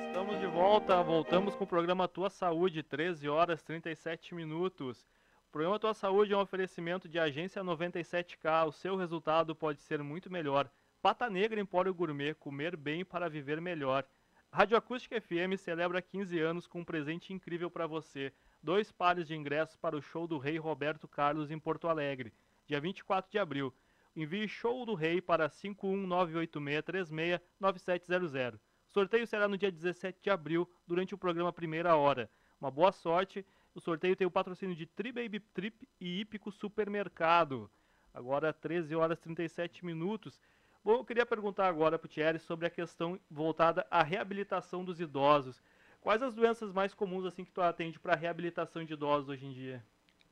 Estamos de volta. Voltamos com o programa Tua Saúde, 13 horas 37 minutos. O programa Tua Saúde é um oferecimento de Agência 97K. O seu resultado pode ser muito melhor. Pata Negra Empório Gourmet. Comer bem para viver melhor. Rádio Acústica FM celebra 15 anos com um presente incrível para você. 2 pares de ingressos para o show do Rei Roberto Carlos em Porto Alegre, dia 24 de abril. Envie Show do Rei para 51986369700. Sorteio será no dia 17 de abril, durante o programa Primeira Hora. Uma boa sorte. O sorteio tem o patrocínio de Tri-Baby Trip e Hípico Supermercado. Agora 13 horas 37 minutos. Bom, eu queria perguntar agora para o Thierry sobre a questão voltada à reabilitação dos idosos. Quais as doenças mais comuns assim que tu atende para reabilitação de idosos hoje em dia?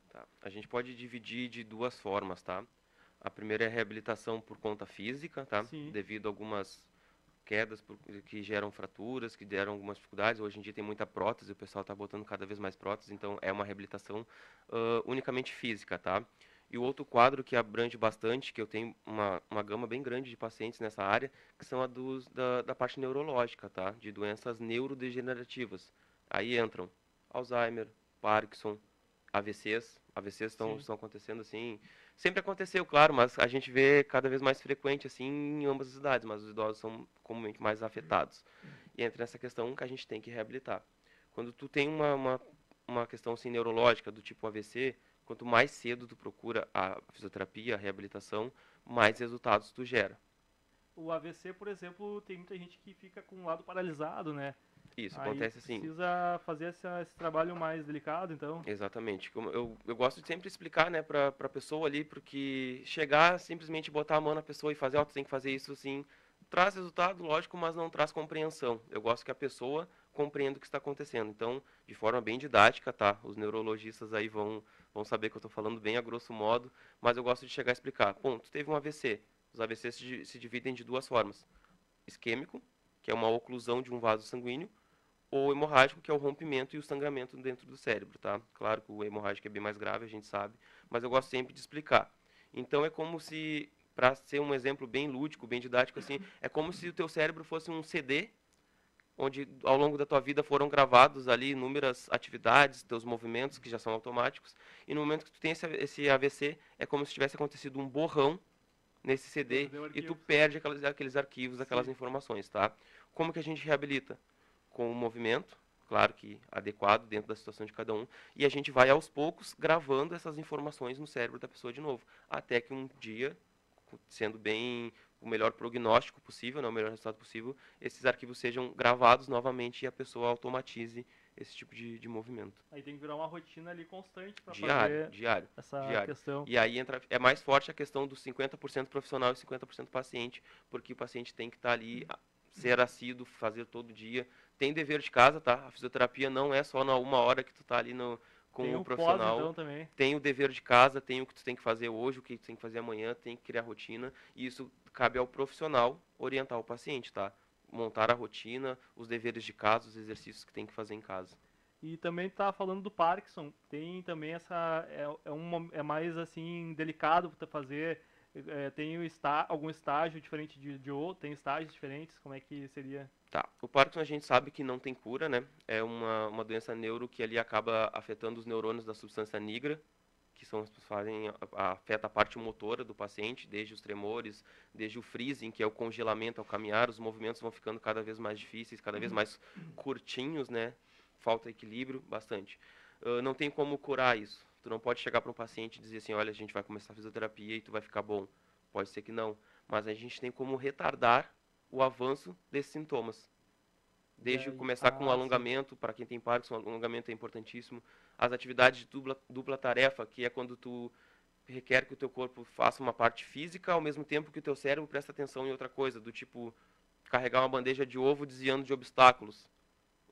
Tá. A gente pode dividir de 2 formas, tá? A primeira é a reabilitação por conta física, tá? Sim. Devido a algumas quedas que geram fraturas, que deram algumas dificuldades. Hoje em dia tem muita prótese, o pessoal está botando cada vez mais prótese, então é uma reabilitação unicamente física, tá? E o outro quadro que abrange bastante, que eu tenho uma gama bem grande de pacientes nessa área, que são da parte neurológica, tá? De doenças neurodegenerativas. Aí entram Alzheimer, Parkinson, AVCs. AVCs estão acontecendo assim. Sempre aconteceu, claro, mas a gente vê cada vez mais frequente assim em ambas as idades, mas os idosos são comumente mais afetados. E entra nessa questão que a gente tem que reabilitar. Quando tu tem uma questão assim, neurológica do tipo AVC, quanto mais cedo tu procura a fisioterapia, a reabilitação, mais resultados tu gera. O AVC, por exemplo, tem muita gente que fica com o lado paralisado, né? Isso, acontece assim. Precisa fazer esse trabalho mais delicado, então. Exatamente. Eu gosto de sempre explicar, né, para a pessoa ali, porque chegar, simplesmente botar a mão na pessoa e fazer, tu tem que fazer isso assim, traz resultado, lógico, mas não traz compreensão. Eu gosto que a pessoa compreenda o que está acontecendo. Então, de forma bem didática, tá? Os neurologistas aí vão saber que eu estou falando bem a grosso modo, mas eu gosto de chegar a explicar. Bom, tu teve um AVC. Os AVCs se dividem de 2 formas. Isquêmico, que é uma oclusão de um vaso sanguíneo, ou hemorrágico, que é o rompimento e o sangramento dentro do cérebro, tá? Claro que o hemorrágico é bem mais grave, a gente sabe, mas eu gosto sempre de explicar. Então, é como se, para ser um exemplo bem lúdico, bem didático, assim, é como se o teu cérebro fosse um CD, onde ao longo da tua vida foram gravados ali inúmeras atividades, teus movimentos que já são automáticos, e no momento que tu tem esse AVC, é como se tivesse acontecido um borrão nesse CD e tu perde aqueles arquivos, aquelas informações, tá? Como que a gente reabilita? com o movimento, claro que adequado dentro da situação de cada um, e a gente vai aos poucos gravando essas informações no cérebro da pessoa de novo, até que um dia, sendo bem o melhor prognóstico possível, né, o melhor resultado possível, esses arquivos sejam gravados novamente e a pessoa automatize esse tipo de movimento. Aí tem que virar uma rotina ali constante para fazer essa questão. E aí é mais forte a questão dos 50% profissional e 50% paciente, porque o paciente tem que estar ali, ser assíduo, fazer todo dia. Tem dever de casa, tá? A fisioterapia não é só na 1 hora que tu tá ali com o profissional. Então, também. Tem o dever de casa, tem o que tu tem que fazer hoje, o que tu tem que fazer amanhã, tem que criar rotina. E isso cabe ao profissional orientar o paciente, tá? Montar a rotina, os deveres de casa, os exercícios que tem que fazer em casa. E também tá falando do Parkinson, tem também essa, é mais assim, delicado para fazer, tem algum estágio diferente de outro, tem estágios diferentes, como é que seria? Tá, o Parkinson a gente sabe que não tem cura, né, é uma doença neuro que ali acaba afetando os neurônios da substância nigra, que são os que afeta a parte motora do paciente, desde os tremores, desde o freezing, que é o congelamento ao caminhar, os movimentos vão ficando cada vez mais difíceis, cada vez mais curtinhos, né? Falta equilíbrio, bastante. Não tem como curar isso. Tu não pode chegar para um paciente e dizer assim, olha, a gente vai começar a fisioterapia e tu vai ficar bom. Pode ser que não. Mas a gente tem como retardar o avanço desses sintomas. Desde começar com o alongamento, para quem tem Parkinson, o alongamento é importantíssimo. As atividades de dupla tarefa, que é quando tu requer que o teu corpo faça uma parte física, ao mesmo tempo que o teu cérebro presta atenção em outra coisa, do tipo carregar uma bandeja de ovo desviando de obstáculos.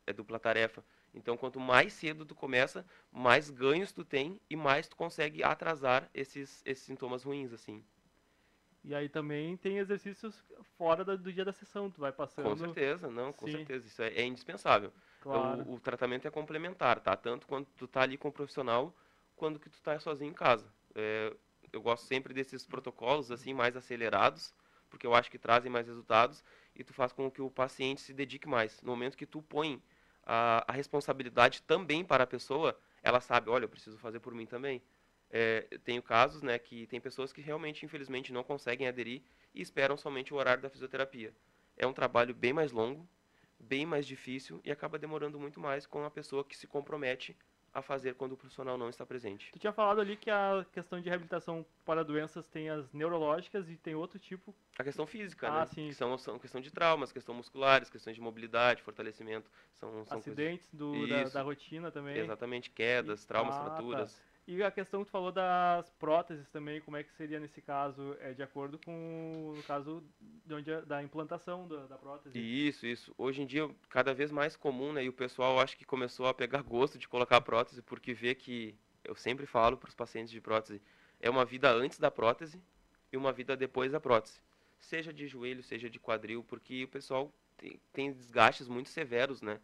É dupla tarefa. Então, quanto mais cedo tu começa, mais ganhos tu tem e mais tu consegue atrasar esses sintomas ruins, assim. E aí também tem exercícios fora do dia da sessão, tu vai passando... Com certeza, não, com certeza, isso é indispensável. Claro. O tratamento é complementar, tá? Tanto quando tu tá ali com o profissional, quanto que tu tá sozinho em casa. Eu gosto sempre desses protocolos, assim, mais acelerados, porque eu acho que trazem mais resultados, e tu faz com que o paciente se dedique mais. No momento que tu põe a responsabilidade também para a pessoa, ela sabe, olha, eu preciso fazer por mim também. Eu tenho casos, né, que tem pessoas que realmente, infelizmente, não conseguem aderir e esperam somente o horário da fisioterapia. É um trabalho bem mais longo, bem mais difícil e acaba demorando muito mais com a pessoa que se compromete a fazer quando o profissional não está presente. Tu tinha falado ali que a questão de reabilitação para doenças tem as neurológicas e tem outro tipo... A questão física, né? Sim. Que são questão de traumas, questão musculares, questões de mobilidade, fortalecimento. São acidentes da rotina também. Exatamente, quedas, traumas, fraturas. Tá. E a questão que tu falou das próteses também, como é que seria nesse caso? É de acordo com, no caso, da implantação da prótese? Isso. Hoje em dia, cada vez mais comum, né? E o pessoal acho que começou a pegar gosto de colocar a prótese, porque vê que, eu sempre falo para os pacientes de prótese, é uma vida antes da prótese e uma vida depois da prótese. Seja de joelho, seja de quadril, porque o pessoal tem desgastes muito severos, né?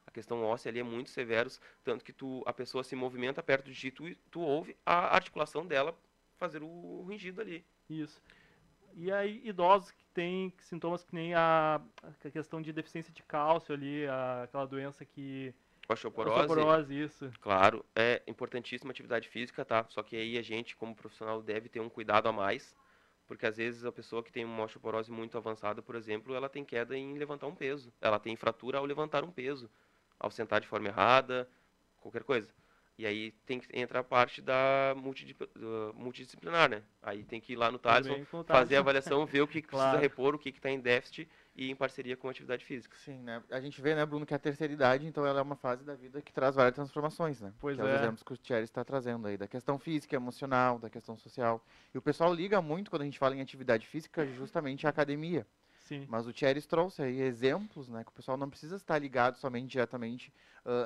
A questão óssea ali é muito severos, tanto que a pessoa se movimenta perto de ti, tu ouve a articulação dela fazer o ringido ali. Isso. E aí, idosos que têm sintomas que nem a questão de deficiência de cálcio ali, aquela doença que... Osteoporose, isso. Claro, é importantíssima atividade física, tá? Só que aí a gente, como profissional, deve ter um cuidado a mais, porque às vezes a pessoa que tem uma osteoporose muito avançada, por exemplo, ela tem queda em levantar um peso. Ela tem fratura ao levantar um peso, ao sentar de forma errada, qualquer coisa. E aí tem que entrar a parte da multidisciplinar, né? Aí tem que ir lá no Thaleson, fazer a avaliação, ver o que precisa repor, o que está em déficit e em parceria com a atividade física. Sim, né? A gente vê, né, Bruno, que a terceira idade, então ela é uma fase da vida que traz várias transformações, né? Pois que é os exemplos que o Thierry está trazendo aí, da questão física, emocional, da questão social. E o pessoal liga muito, quando a gente fala em atividade física, justamente a academia. Sim. Mas o Thierry trouxe aí exemplos, né, que o pessoal não precisa estar ligado somente diretamente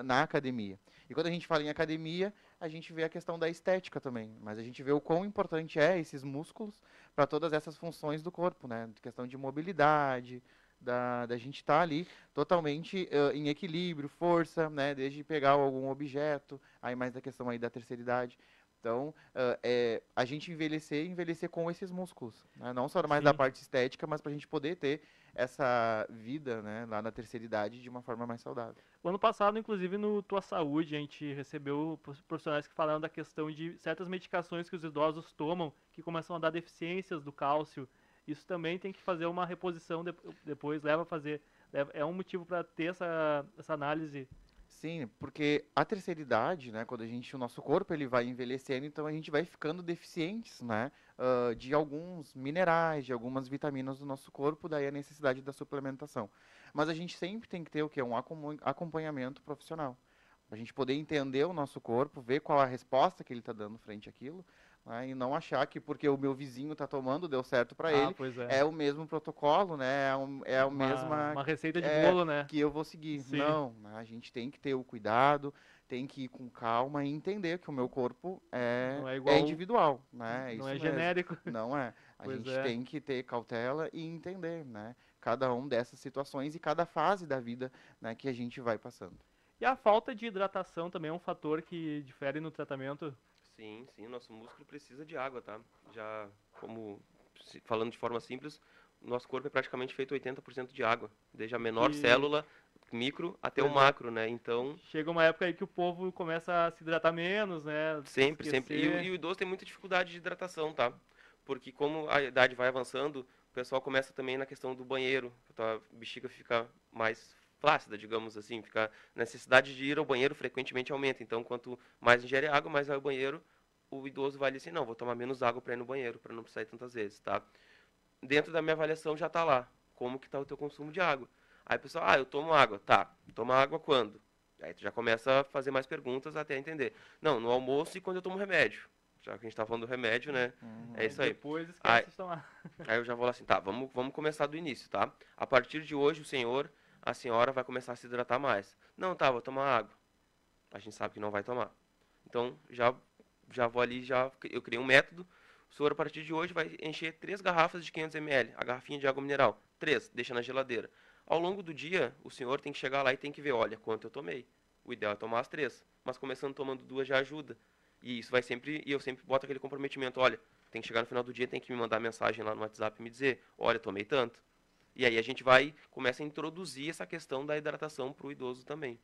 na academia. E quando a gente fala em academia, a gente vê a questão da estética também, mas a gente vê o quão importante é esses músculos para todas essas funções do corpo, né, questão de mobilidade, da gente estar ali totalmente em equilíbrio, força, né, desde pegar algum objeto, aí mais da questão aí da terceira idade. Então, a gente envelhecer com esses músculos, né? Não só mais da parte estética, mas para a gente poder ter essa vida, né, lá na terceira idade de uma forma mais saudável. O ano passado, inclusive, no Tua Saúde, a gente recebeu profissionais que falaram da questão de certas medicações que os idosos tomam, que começam a dar deficiências do cálcio. Isso também tem que fazer uma reposição depois, leva a fazer É um motivo para ter essa análise. Sim, porque a terceira idade, né, quando o nosso corpo ele vai envelhecendo, então a gente vai ficando deficientes, né, de alguns minerais, de algumas vitaminas do nosso corpo, daí a necessidade da suplementação. Mas a gente sempre tem que ter o quê? Um acompanhamento profissional. A gente poder entender o nosso corpo, ver qual a resposta que ele está dando frente àquilo, né, e não achar que porque o meu vizinho está tomando, deu certo para ele, é o mesmo protocolo, né, é a mesma... Uma receita de bolo, né? Que eu vou seguir. Sim. Não, né, a gente tem que ter o cuidado, tem que ir com calma e entender que o meu corpo é individual, né? Não isso é mesmo. genérico. Não é. A Pois gente é. tem que ter cautela e entender, né? Cada um dessas situações e cada fase da vida, né, que a gente vai passando. E a falta de hidratação também é um fator que difere no tratamento? Sim, o nosso músculo precisa de água, tá? Já, falando de forma simples, o nosso corpo é praticamente feito 80% de água, desde a menor célula, micro, até o macro, né? Então... Chega uma época aí que o povo começa a se hidratar menos, né? Sempre. E o idoso tem muita dificuldade de hidratação, tá? Porque como a idade vai avançando, o pessoal começa também na questão do banheiro, a bexiga fica mais flácida, digamos assim, fica a necessidade de ir ao banheiro frequentemente aumenta. Então, quanto mais ingere água, mais vai ao banheiro, o idoso vai ali assim, não, vou tomar menos água para ir no banheiro, para não precisar ir tantas vezes, tá? Dentro da minha avaliação já tá lá, como que tá o teu consumo de água. Aí o pessoal, eu tomo água, tá, toma água quando? Aí tu já começa a fazer mais perguntas até entender. Não, no almoço e quando eu tomo remédio. Já que a gente tá falando do remédio, né? É isso aí. Depois esquece de tomar. Aí eu já vou lá assim, tá, vamos começar do início, tá? A partir de hoje, a senhora vai começar a se hidratar mais. Não, tá, vou tomar água. A gente sabe que não vai tomar. Então, já vou ali, eu criei um método. O senhor, a partir de hoje, vai encher 3 garrafas de 500 ml, a garrafinha de água mineral. 3, deixa na geladeira. Ao longo do dia, o senhor tem que chegar lá e tem que ver, olha, quanto eu tomei. O ideal é tomar as 3, mas começando tomando 2 já ajuda. E isso vai sempre, e eu sempre boto aquele comprometimento, olha, tem que chegar no final do dia, tem que me mandar mensagem lá no WhatsApp e me dizer, olha, tomei tanto. E aí a gente começa a introduzir essa questão da hidratação para o idoso também.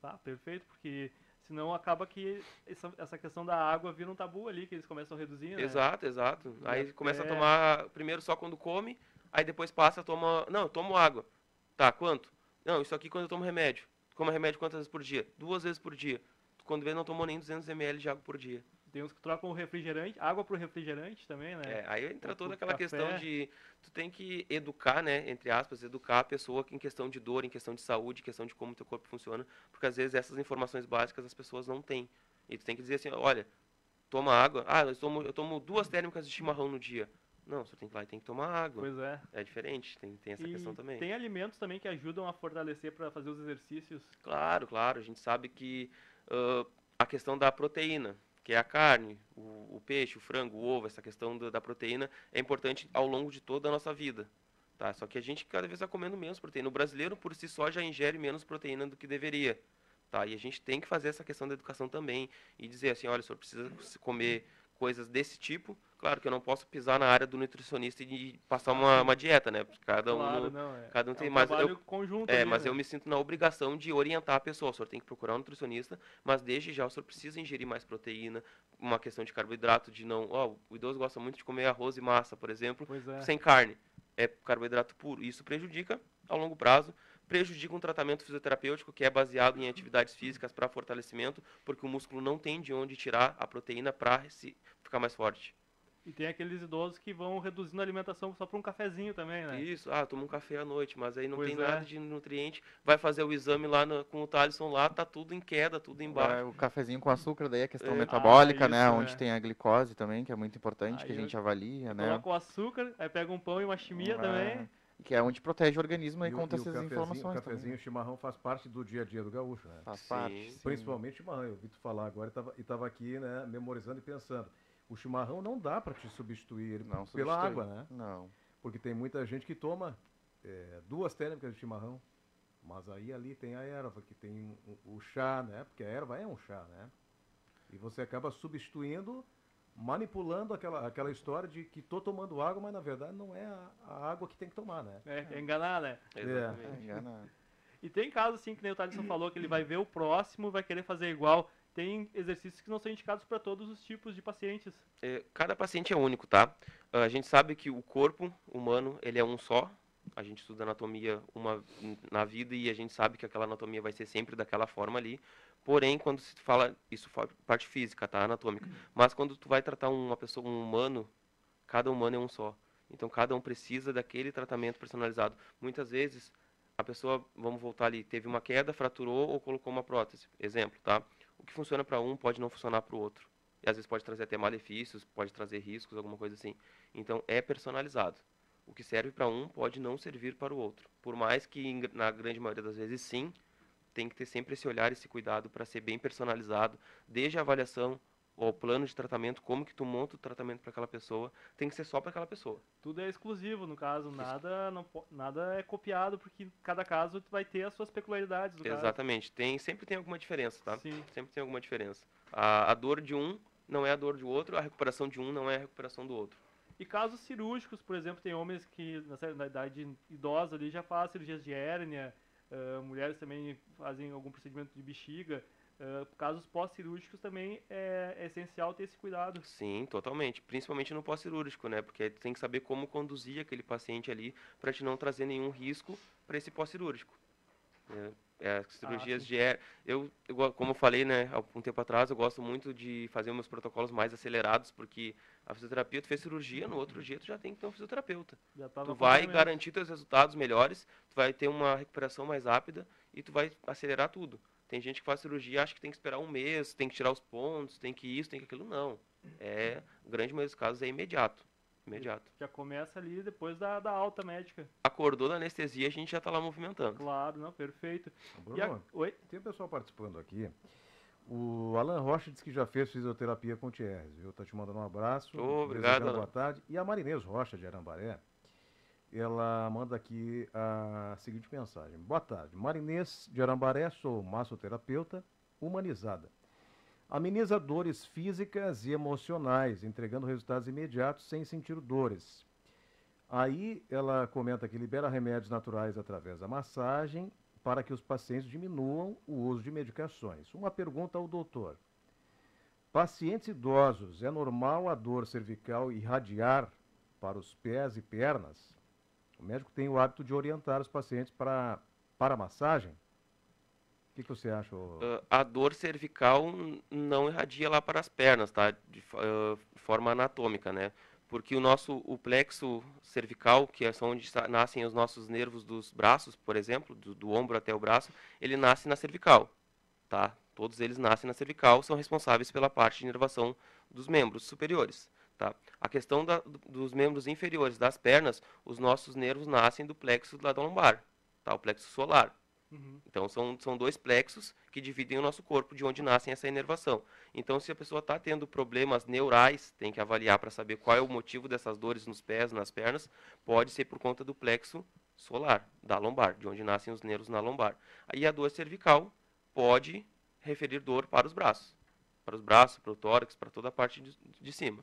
Tá, perfeito, porque senão acaba que essa questão da água vira um tabu ali, que eles começam a reduzir, né? Exato. Aí começa a tomar, primeiro só quando come, aí depois passa, não, eu tomo água. Tá, quanto? Não, isso aqui quando eu tomo remédio. Tu toma remédio quantas vezes por dia? 2 vezes por dia. Quando vê, não tomou nem 200 ml de água por dia. Tem uns que trocam o refrigerante, água pro refrigerante também, né? Aí entra toda aquela questão de... Tu tem que educar, né, entre aspas, educar a pessoa em questão de dor, em questão de saúde, em questão de como o teu corpo funciona, porque às vezes essas informações básicas as pessoas não têm. E tu tem que dizer assim, olha, toma água. Ah, eu tomo 2 térmicas de chimarrão no dia. Não, você tem que ir lá e tem que tomar água. Pois é. É diferente, tem essa questão também. Tem alimentos também que ajudam a fortalecer para fazer os exercícios? Claro. A gente sabe que a questão da proteína, que é a carne, o peixe, o frango, o ovo, essa questão da proteína é importante ao longo de toda a nossa vida. Tá? Só que a gente cada vez está comendo menos proteína. O brasileiro, por si só, já ingere menos proteína do que deveria. Tá? E a gente tem que fazer essa questão da educação também e dizer assim, olha, o senhor precisa comer coisas desse tipo. Claro que eu não posso pisar na área do nutricionista e passar uma dieta, né? Porque cada um tem mais. Conjunto mas eu me sinto na obrigação de orientar a pessoa. O senhor tem que procurar um nutricionista, mas desde já o senhor precisa ingerir mais proteína, uma questão de carboidrato, de não. O idoso gosta muito de comer arroz e massa, por exemplo, sem carne. É carboidrato puro. Isso prejudica ao longo prazo. Prejudica um tratamento fisioterapêutico que é baseado em atividades físicas para fortalecimento, porque o músculo não tem de onde tirar a proteína para ficar mais forte. E tem aqueles idosos que vão reduzindo a alimentação só para um cafezinho também, né? Isso, toma um café à noite, mas aí não tem nada de nutriente. Vai fazer o exame lá com o Thalisson lá, tá tudo em queda, tudo embaixo. O cafezinho com açúcar, daí a questão metabólica, né? Onde tem a glicose também, que é muito importante, que a gente avalia, né? Coloca o açúcar, aí pega um pão e uma chimia também. Que é onde protege o organismo e contra essas inflamações. O cafezinho, o chimarrão faz parte do dia a dia do gaúcho, né? Faz parte. Principalmente chimarrão. Eu ouvi tu falar agora e estava aqui, né, memorizando e pensando. O chimarrão não dá para te substituir pela água, né? Não. Porque tem muita gente que toma 2 térmicas de chimarrão, mas aí ali tem a erva, que tem o chá, né? Porque a erva é um chá, né? E você acaba substituindo, manipulando aquela história de que tô tomando água, mas na verdade não é a água que tem que tomar, né? É enganar, né? Exatamente. Enganar. E tem casos, assim, que nem o Thalisson falou, que ele vai ver o próximo e vai querer fazer igual. Tem exercícios que não são indicados para todos os tipos de pacientes. Cada paciente é único, tá? A gente sabe que o corpo humano, ele é um só, a gente estuda anatomia na vida e a gente sabe que aquela anatomia vai ser sempre daquela forma ali. Porém, quando se fala, isso parte física, tá? Anatômica. Mas quando tu vai tratar uma pessoa, um humano, cada humano é um só. Então, cada um precisa daquele tratamento personalizado. Muitas vezes, a pessoa, vamos voltar ali, teve uma queda, fraturou ou colocou uma prótese. Exemplo, tá? O que funciona para um pode não funcionar para o outro. E às vezes pode trazer até malefícios, pode trazer riscos, alguma coisa assim. Então, é personalizado. O que serve para um pode não servir para o outro. Por mais que, na grande maioria das vezes, sim, tem que ter sempre esse olhar, esse cuidado para ser bem personalizado, desde a avaliação ao plano de tratamento, como que tu monta o tratamento para aquela pessoa, tem que ser só para aquela pessoa. Tudo é exclusivo, no caso, nada é copiado, porque cada caso vai ter as suas peculiaridades. Exatamente, sempre tem alguma diferença, tá? Sim. Sempre tem alguma diferença. A dor de um não é a dor de outro, a recuperação de um não é a recuperação do outro. E casos cirúrgicos, por exemplo, tem homens que na idade idosa ali já fazem cirurgias de hérnia, mulheres também fazem algum procedimento de bexiga. Casos pós-cirúrgicos também é essencial ter esse cuidado. Sim, totalmente. Principalmente no pós-cirúrgico, né? Porque tu tem que saber como conduzir aquele paciente ali para te não trazer nenhum risco para esse pós-cirúrgico. Cirurgias de hérnia. Como eu falei, né, há um tempo atrás, eu gosto muito de fazer meus protocolos mais acelerados, porque a fisioterapia, tu fez cirurgia, no outro dia tu já tem que ter um fisioterapeuta. Tu vai garantir teus resultados melhores, tu vai ter uma recuperação mais rápida e tu vai acelerar tudo. Tem gente que faz cirurgia e acha que tem que esperar um mês, tem que tirar os pontos, tem que isso, tem que aquilo. Não. A grande maioria dos casos é imediato. Já começa ali depois da alta médica. Acordou da anestesia, a gente já está lá movimentando. Claro, não, perfeito. Bruno, Oi? Tem um pessoal participando aqui. O Alan Rocha disse que já fez fisioterapia com o Thierry, viu? Tá te mandando um abraço. Obrigado, Alan. Boa tarde. E a Marinês Rocha, de Arambaré, ela manda aqui a seguinte mensagem. Boa tarde. Marinês de Arambaré, sou massoterapeuta humanizada. Ameniza dores físicas e emocionais, entregando resultados imediatos sem sentir dores. Aí ela comenta que libera remédios naturais através da massagem para que os pacientes diminuam o uso de medicações. Uma pergunta ao doutor. Pacientes idosos, é normal a dor cervical irradiar para os pés e pernas? O médico tem o hábito de orientar os pacientes para a massagem? O que você acha? A dor cervical não irradia lá para as pernas, tá? De forma anatômica, né? Porque o plexo cervical, que é onde nascem os nossos nervos dos braços, por exemplo, do ombro até o braço, ele nasce na cervical, tá? Todos eles nascem na cervical, são responsáveis pela parte de inervação dos membros superiores, tá? A questão dos membros inferiores das pernas, os nossos nervos nascem do plexo da lombar, tá? O plexo solar. Então, são dois plexos que dividem o nosso corpo, de onde nascem essa inervação. Então, se a pessoa está tendo problemas neurais, tem que avaliar para saber qual é o motivo dessas dores nos pés, nas pernas, pode ser por conta do plexo solar, da lombar, de onde nascem os nervos na lombar. Aí a dor cervical pode referir dor para os braços, para o tórax, para toda a parte de cima.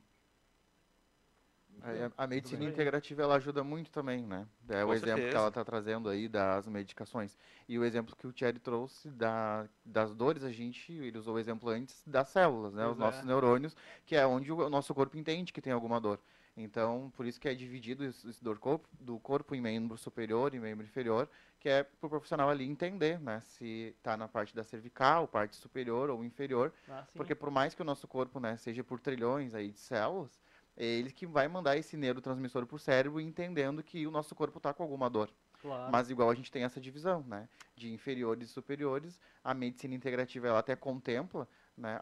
A medicina integrativa ela ajuda muito também, né? É o exemplo que ela está trazendo aí das medicações. E o exemplo que o Thierry trouxe das dores, ele usou o exemplo antes das células, né? Os nossos neurônios, que é onde o nosso corpo entende que tem alguma dor. Então, por isso que é dividido esse do corpo em membro superior e membro inferior, que é para o profissional ali entender, né? Se está na parte da cervical, parte superior ou inferior. Porque por mais que o nosso corpo, né, seja por trilhões aí de células, é ele que vai mandar esse neurotransmissor para o cérebro, entendendo que o nosso corpo está com alguma dor. Claro. Mas igual a gente tem essa divisão, né? De inferiores e superiores, a medicina integrativa ela até contempla, né,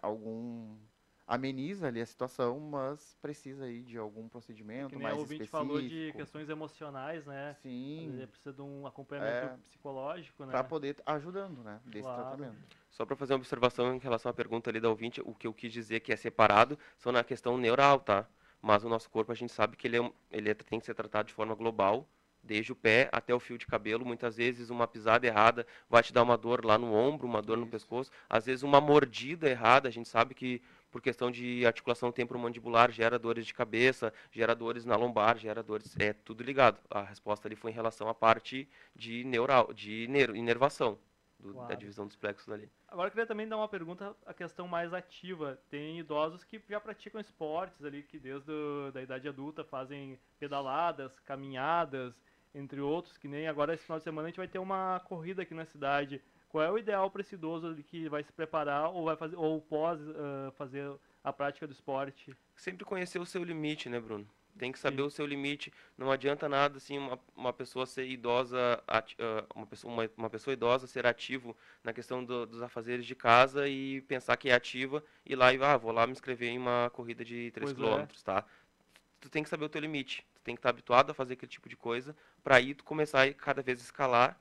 ameniza ali a situação, mas precisa aí de algum procedimento mais específico. O ouvinte falou de questões emocionais, né? Sim. Precisa de um acompanhamento psicológico, né? Para poder ajudando, né? Desse tratamento. Só para fazer uma observação em relação à pergunta ali da ouvinte, o que eu quis dizer que é separado são na questão neural, tá? Mas o nosso corpo, a gente sabe que ele tem que ser tratado de forma global, desde o pé até o fio de cabelo. Muitas vezes uma pisada errada vai te dar uma dor lá no ombro, uma dor no pescoço. Às vezes uma mordida errada, a gente sabe que por questão de articulação temporomandibular gera dores de cabeça, gera dores na lombar, gera dores... É tudo ligado. A resposta ali foi em relação à parte de inervação. Da divisão dos plexos ali. Agora eu queria também dar uma pergunta, a questão mais ativa. Tem idosos que já praticam esportes ali, que desde da idade adulta fazem pedaladas, caminhadas. entre outros, que nem agora esse final de semana a gente vai ter uma corrida aqui na cidade. Qual é o ideal para esse idoso que vai se preparar ou vai fazer ou pós fazer a prática do esporte? Sempre conhecer o seu limite, né, Bruno? Tem que saber o seu limite. Não adianta nada assim uma pessoa ser idosa, uma pessoa idosa ser ativo na questão dos afazeres de casa e pensar que é ativa e lá vou lá me inscrever em uma corrida de 3 km, tá? Tu tem que saber o teu limite. Tu tem que estar habituado a fazer aquele tipo de coisa para aí tu começar a cada vez escalar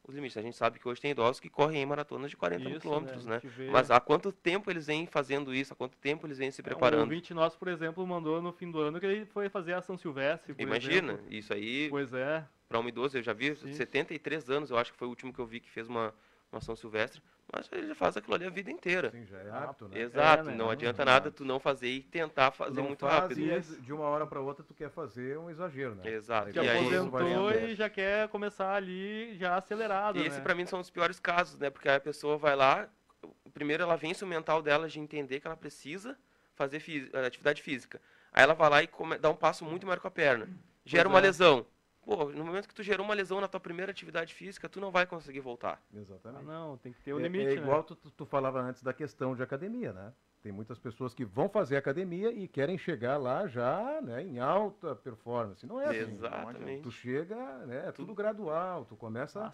os limites. A gente sabe que hoje tem idosos que correm em maratonas de 40 quilômetros, né? Mas há quanto tempo eles vêm fazendo isso? Há quanto tempo eles vêm se preparando? Um ouvinte nosso, por exemplo, mandou no fim do ano que ele foi fazer a São Silvestre, por Imagina, exemplo. isso aí... Pois é. Para um idoso, eu já vi, 73 anos, eu acho que foi o último que eu vi que fez uma São Silvestre, mas ele já faz aquilo ali a vida inteira. Sim, já é apto, né? Exato, não adianta nada tu não fazer e tentar fazer muito rápido. E de uma hora para outra tu quer fazer um exagero, né? Exato. Que aposentou e já quer começar ali já acelerado, E esse para mim são os piores casos, né? Porque a pessoa vai lá, primeiro ela vence o mental dela de entender que ela precisa fazer atividade física. Aí ela vai lá e dá um passo muito maior com a perna. Gera uma lesão. Pô, no momento que tu gerou uma lesão na tua primeira atividade física, tu não vai conseguir voltar. Exatamente. Não, tem que ter o limite, É igual tu falava antes da questão de academia, né? Tem muitas pessoas que vão fazer academia e querem chegar lá já, né, em alta performance. Não é assim. Exatamente. Tu chega, né, é tudo gradual, tu começa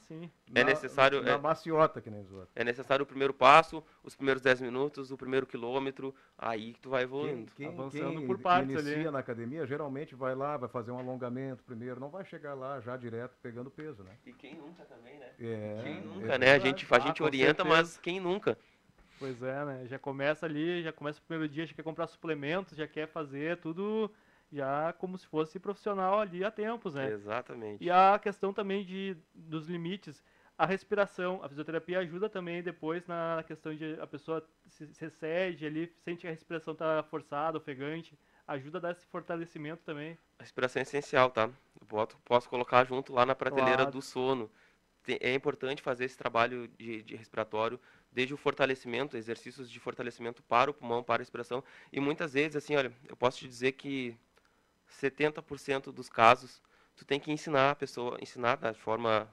É necessário... na maciota, que nem os outros. É necessário o primeiro passo, os primeiros 10 minutos, o primeiro quilômetro, aí que tu vai evoluindo. Avançando por partes inicia ali. na academia, geralmente vai lá, vai fazer um alongamento primeiro, não vai chegar lá já direto pegando peso, né? E quem nunca também, né? Quem nunca, né? A gente orienta, mas quem nunca? Pois é, né? Já começa ali, já começa o primeiro dia, já quer comprar suplementos, já quer fazer tudo já como se fosse profissional ali há tempos, né? Exatamente. E a questão também dos limites, a respiração, a fisioterapia ajuda também depois na questão de a pessoa se excede ali, sente que a respiração está forçada, ofegante, ajuda a dar esse fortalecimento também. A respiração é essencial, tá? Eu posso colocar junto lá na prateleira do sono. É importante fazer esse trabalho de respiratório, desde o fortalecimento, exercícios de fortalecimento para o pulmão, para a respiração. E muitas vezes, assim, olha, eu posso te dizer que 70% dos casos, tu tem que ensinar a pessoa, da forma,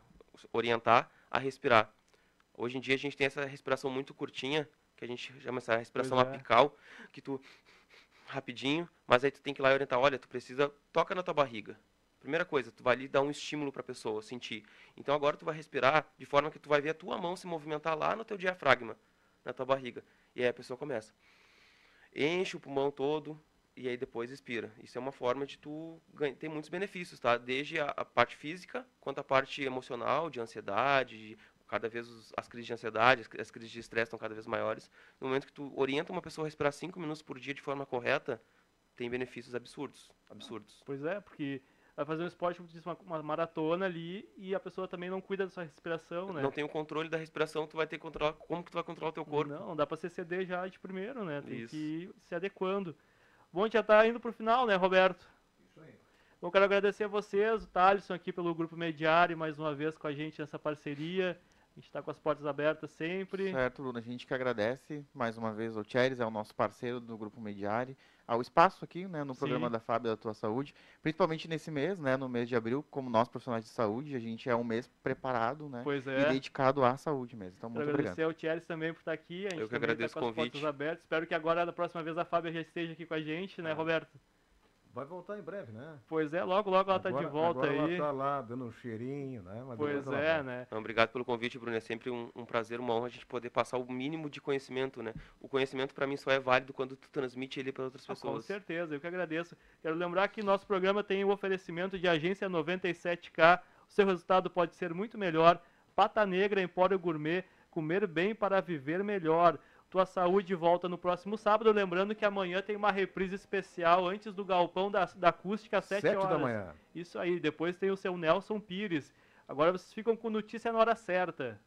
orientar a respirar. Hoje em dia a gente tem essa respiração muito curtinha, que a gente chama essa respiração apical, que tu, rapidinho, mas aí tu tem que ir lá e orientar, olha, tu precisa, toca na tua barriga. Primeira coisa, tu vai ali dar um estímulo para a pessoa sentir. Então agora tu vai respirar de forma que tu vai ver a tua mão se movimentar lá no teu diafragma, na tua barriga. E aí a pessoa começa. Enche o pulmão todo e aí depois expira. Isso é uma forma de tu ter muitos benefícios, tá? Desde a parte física, quanto a parte emocional, de ansiedade, cada vez as crises de ansiedade, as crises de estresse estão cada vez maiores. No momento que tu orienta uma pessoa a respirar 5 minutos por dia de forma correta, tem benefícios absurdos. Pois é, porque vai fazer um esporte, como tu disse, uma maratona ali, e a pessoa também não cuida da sua respiração, né? Não tem o controle da respiração, tu vai ter que controlar. Como que tu vai controlar o teu corpo? Não dá pra se exceder já de primeiro, né? Tem que ir se adequando. Bom, a gente já tá indo pro final, né, Roberto? Isso aí. Bom, quero agradecer a vocês, o Thalisson aqui pelo Grupo Mediari, mais uma vez com a gente nessa parceria. A gente está com as portas abertas sempre. Certo, Luna. A gente que agradece mais uma vez ao Thieres, é o nosso parceiro do Grupo Mediari, ao espaço aqui, né, no programa da Fábio da Tua Saúde, principalmente nesse mês, né, no mês de abril, como nós profissionais de saúde, a gente é um mês preparado, né, e dedicado à saúde mesmo. Então, muito obrigado. Agradecer ao Thieres também por estar aqui. A gente Eu que agradeço tá com o convite. as portas abertas. Espero que agora, da próxima vez, a Fábia já esteja aqui com a gente, né, Roberto? Vai voltar em breve, né? Pois é, logo ela tá de volta agora aí. Ela tá lá dando um cheirinho, né? Mas pois é, né? Então, obrigado pelo convite, Bruno. É sempre um prazer, uma honra a gente poder passar o mínimo de conhecimento, né? O conhecimento para mim só é válido quando tu transmite ele para outras pessoas. Com certeza, eu que agradeço. Quero lembrar que nosso programa tem o oferecimento de Agência 97K. O seu resultado pode ser muito melhor. Pata Negra, Empório Gourmet, comer bem para viver melhor. Tua Saúde volta no próximo sábado. Lembrando que amanhã tem uma reprise especial antes do Galpão da Acústica, às 7 horas. 7 da manhã. Isso aí. Depois tem o seu Nelson Pires. Agora vocês ficam com notícia na hora certa.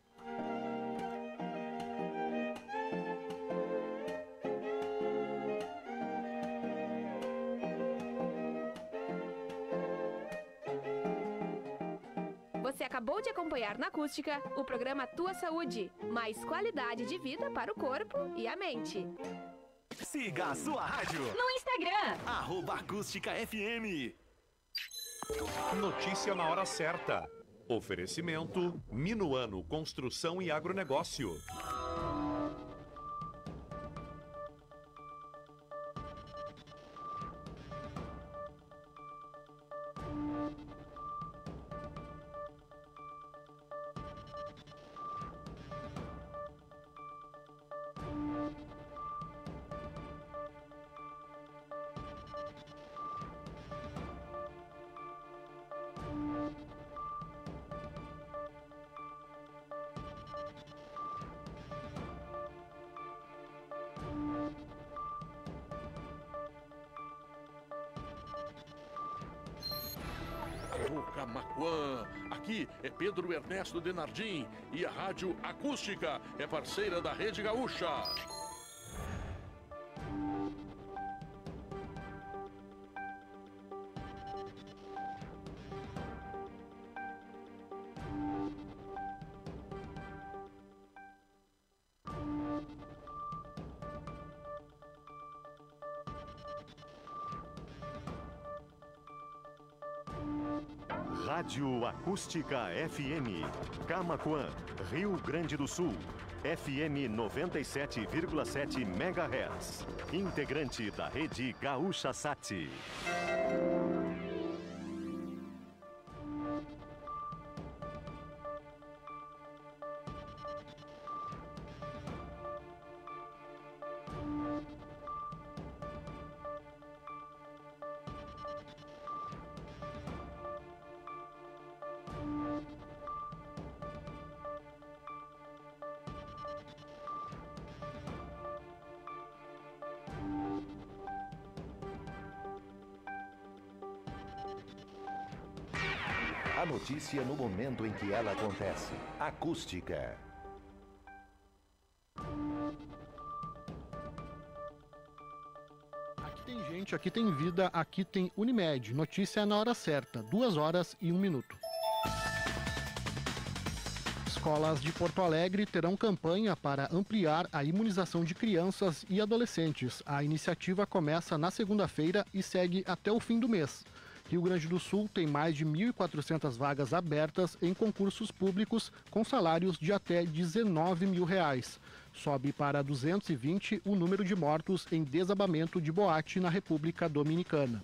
Você acabou de acompanhar na Acústica o programa Tua Saúde, mais qualidade de vida para o corpo e a mente. Siga a sua rádio no Instagram, @acústica FM. Notícia na hora certa. Oferecimento Minuano Construção e Agronegócio. Alô, Camaquã! Aqui é Pedro Ernesto Denardim e a Rádio Acústica é parceira da Rede Gaúcha. Rádio Acústica FM, Camaquã, Rio Grande do Sul, FM 97,7 MHz, integrante da Rede Gaúcha Sat. A notícia no momento em que ela acontece. Acústica. Aqui tem gente, aqui tem vida, aqui tem Unimed. Notícia na hora certa, 2 horas e 1 minuto. Escolas de Porto Alegre terão campanha para ampliar a imunização de crianças e adolescentes. A iniciativa começa na segunda-feira e segue até o fim do mês. Rio Grande do Sul tem mais de 1.400 vagas abertas em concursos públicos com salários de até R$19 mil. Sobe para 220 o número de mortos em desabamento de boate na República Dominicana.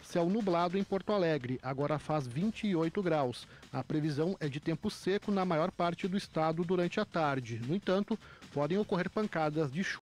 Céu nublado em Porto Alegre, agora faz 28 graus. A previsão é de tempo seco na maior parte do estado durante a tarde. No entanto, podem ocorrer pancadas de chuva.